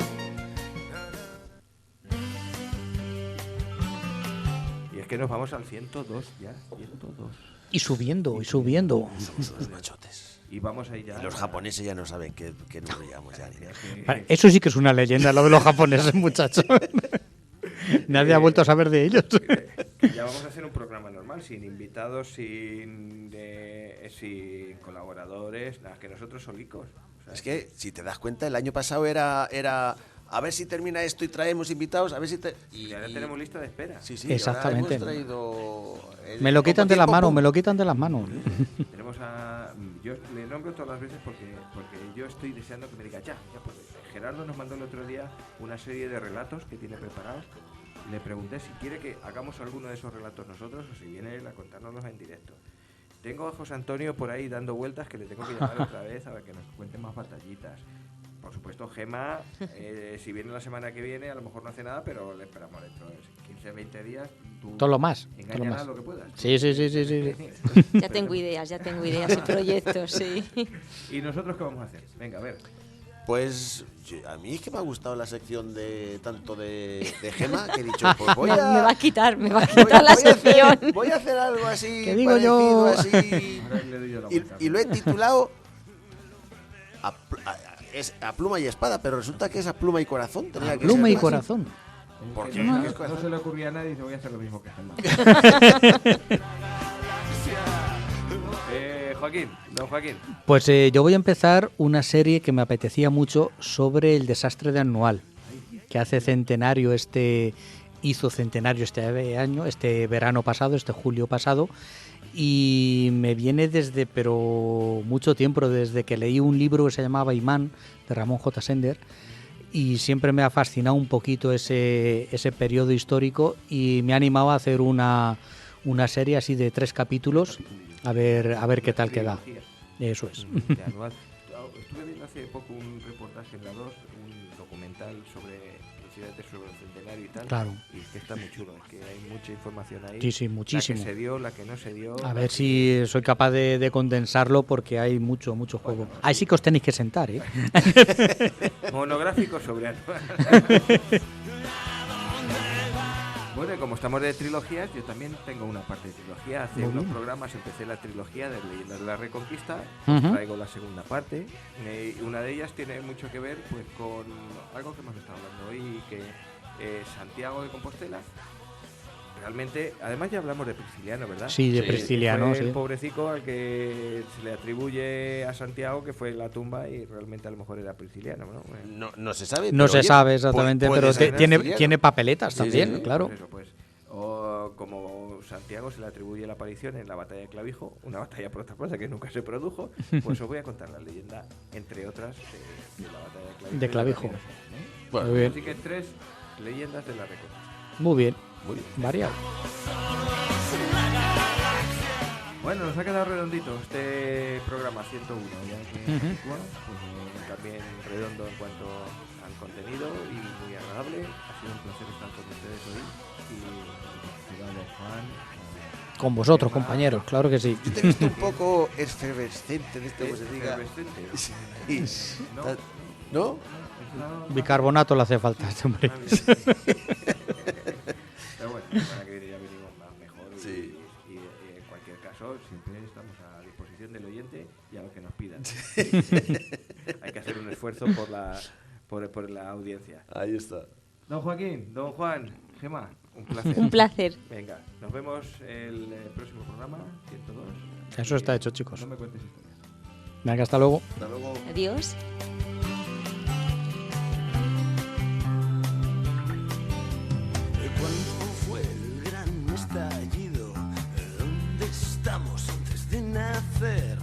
Y es que nos vamos al 102 ya, 102. Y subiendo, y subiendo. Somos unos machotes. Y vamos ahí ya. Y los japoneses ya no saben qué número llegamos ya. Ni nada. Vale, eso sí que es una leyenda, lo de los japoneses, muchachos. Nadie ha vuelto a saber de ellos. Que ya vamos a hacer un programa normal, sin invitados, sin colaboradores, nada, que nosotros solicos. O sea, Es que, si te das cuenta, el año pasado era a ver si termina esto y traemos invitados, a ver si... y ahora tenemos lista de espera. Sí, sí, Exactamente. ahora hemos traído... Me lo quitan de las manos, me lo quitan de las manos. Tenemos a... Yo le nombro todas las veces porque yo estoy deseando que me diga ya pues. Gerardo nos mandó el otro día una serie de relatos que tiene preparados. Le pregunté si quiere que hagamos alguno de esos relatos nosotros o si viene él a contárnoslos en directo. Tengo a José Antonio por ahí dando vueltas que le tengo que llamar otra vez a ver que nos cuente más batallitas. Por supuesto, Gemma, si viene la semana que viene, a lo mejor no hace nada, pero le esperamos dentro de 15, 20 días. Tú Todo lo más, todo lo engáñala más. lo que puedas. Sí, sí, sí, sí, sí. Ya tengo ideas y proyectos, sí. ¿Y nosotros qué vamos a hacer? Venga, a ver. Pues a mí es que me ha gustado la sección de tanto de Gema que he dicho, pues voy Me a... va a quitar voy- la voy a hacer- sección. Voy a hacer algo así, ¿Qué digo parecido, yo? así. Ahora le doy yo la Y, vuelta. y lo he titulado es a pluma y espada, pero resulta que es a pluma y corazón. Tenía que Pluma ser y más. corazón. ¿Por qué? No, ¿Qué es no se le ocurría a nadie y dice voy a hacer lo mismo que Gemma. Joaquín, don Joaquín. Pues yo voy a empezar una serie que me apetecía mucho sobre el desastre de Anual, que hizo centenario este año, este verano pasado, este julio pasado, y me viene desde, pero mucho tiempo, desde que leí un libro que se llamaba Imán, de Ramón J. Sender, y siempre me ha fascinado un poquito ese periodo histórico y me ha animado a hacer una serie así de 3 capítulos a ver qué tal queda. Eso es. De anual. Estuve viendo hace poco un reportaje en la 2, un documental sobre precisamente sobre el centenario y tal. Claro. Y es que está muy chulo, es que hay mucha información ahí. Sí, sí, muchísimo. La que se dio, la que no se dio. A ver si soy capaz de condensarlo porque hay mucho juego. Ahí sí que os tenéis que sentar, ¿eh? Monográfico sobre anual. Bueno, y como estamos de trilogías, yo también tengo una parte de trilogía. Hace unos programas empecé la trilogía de Leyendas de la Reconquista. Traigo la segunda parte. Una de ellas tiene mucho que ver pues con algo que hemos estado hablando hoy, que Santiago de Compostela. Realmente, además ya hablamos de Prisciliano, ¿verdad? Sí, de Prisciliano, fue sí. el pobrecito al que se le atribuye a Santiago que fue la tumba y realmente a lo mejor era Prisciliano, ¿no? No se sabe. No pero, se oye, sabe exactamente, puede pero ser tiene Prisciliano. papeletas Sí, también, sí, sí. claro. Pues eso, pues. O como Santiago se le atribuye la aparición en la batalla de Clavijo, una batalla por otra parte que nunca se produjo, pues os voy a contar la leyenda, entre otras, de la batalla de Clavijo. De Clavijo. Bueno, Muy bien. Así que 3 leyendas de la Reconquista. Muy bien. Muy bien. Variado. Bueno, nos ha quedado redondito este programa 101, ya que bueno, pues, también redondo en cuanto al contenido y muy agradable. Ha sido un placer estar con ustedes hoy y Juan. Con vosotros, compañeros, claro que sí. Yo te he visto un poco efervescente de esto que se diga. Efervescente. Sí. No. ¿No? Bicarbonato le hace falta a este hombre. Pero bueno, para que viene ya venimos más mejor Sí. y en cualquier caso siempre estamos a disposición del oyente y a lo que nos pidan. Hay que hacer un esfuerzo por la audiencia. Ahí está. Don Joaquín, don Juan, Gemma, un placer. Un placer. Venga, nos vemos el próximo programa, 102. Eso está hecho, chicos. No me cuentes historias. Venga, hasta luego. Hasta luego. Adiós. ¿Cuándo fue el gran estallido? ¿Dónde estamos antes de nacer?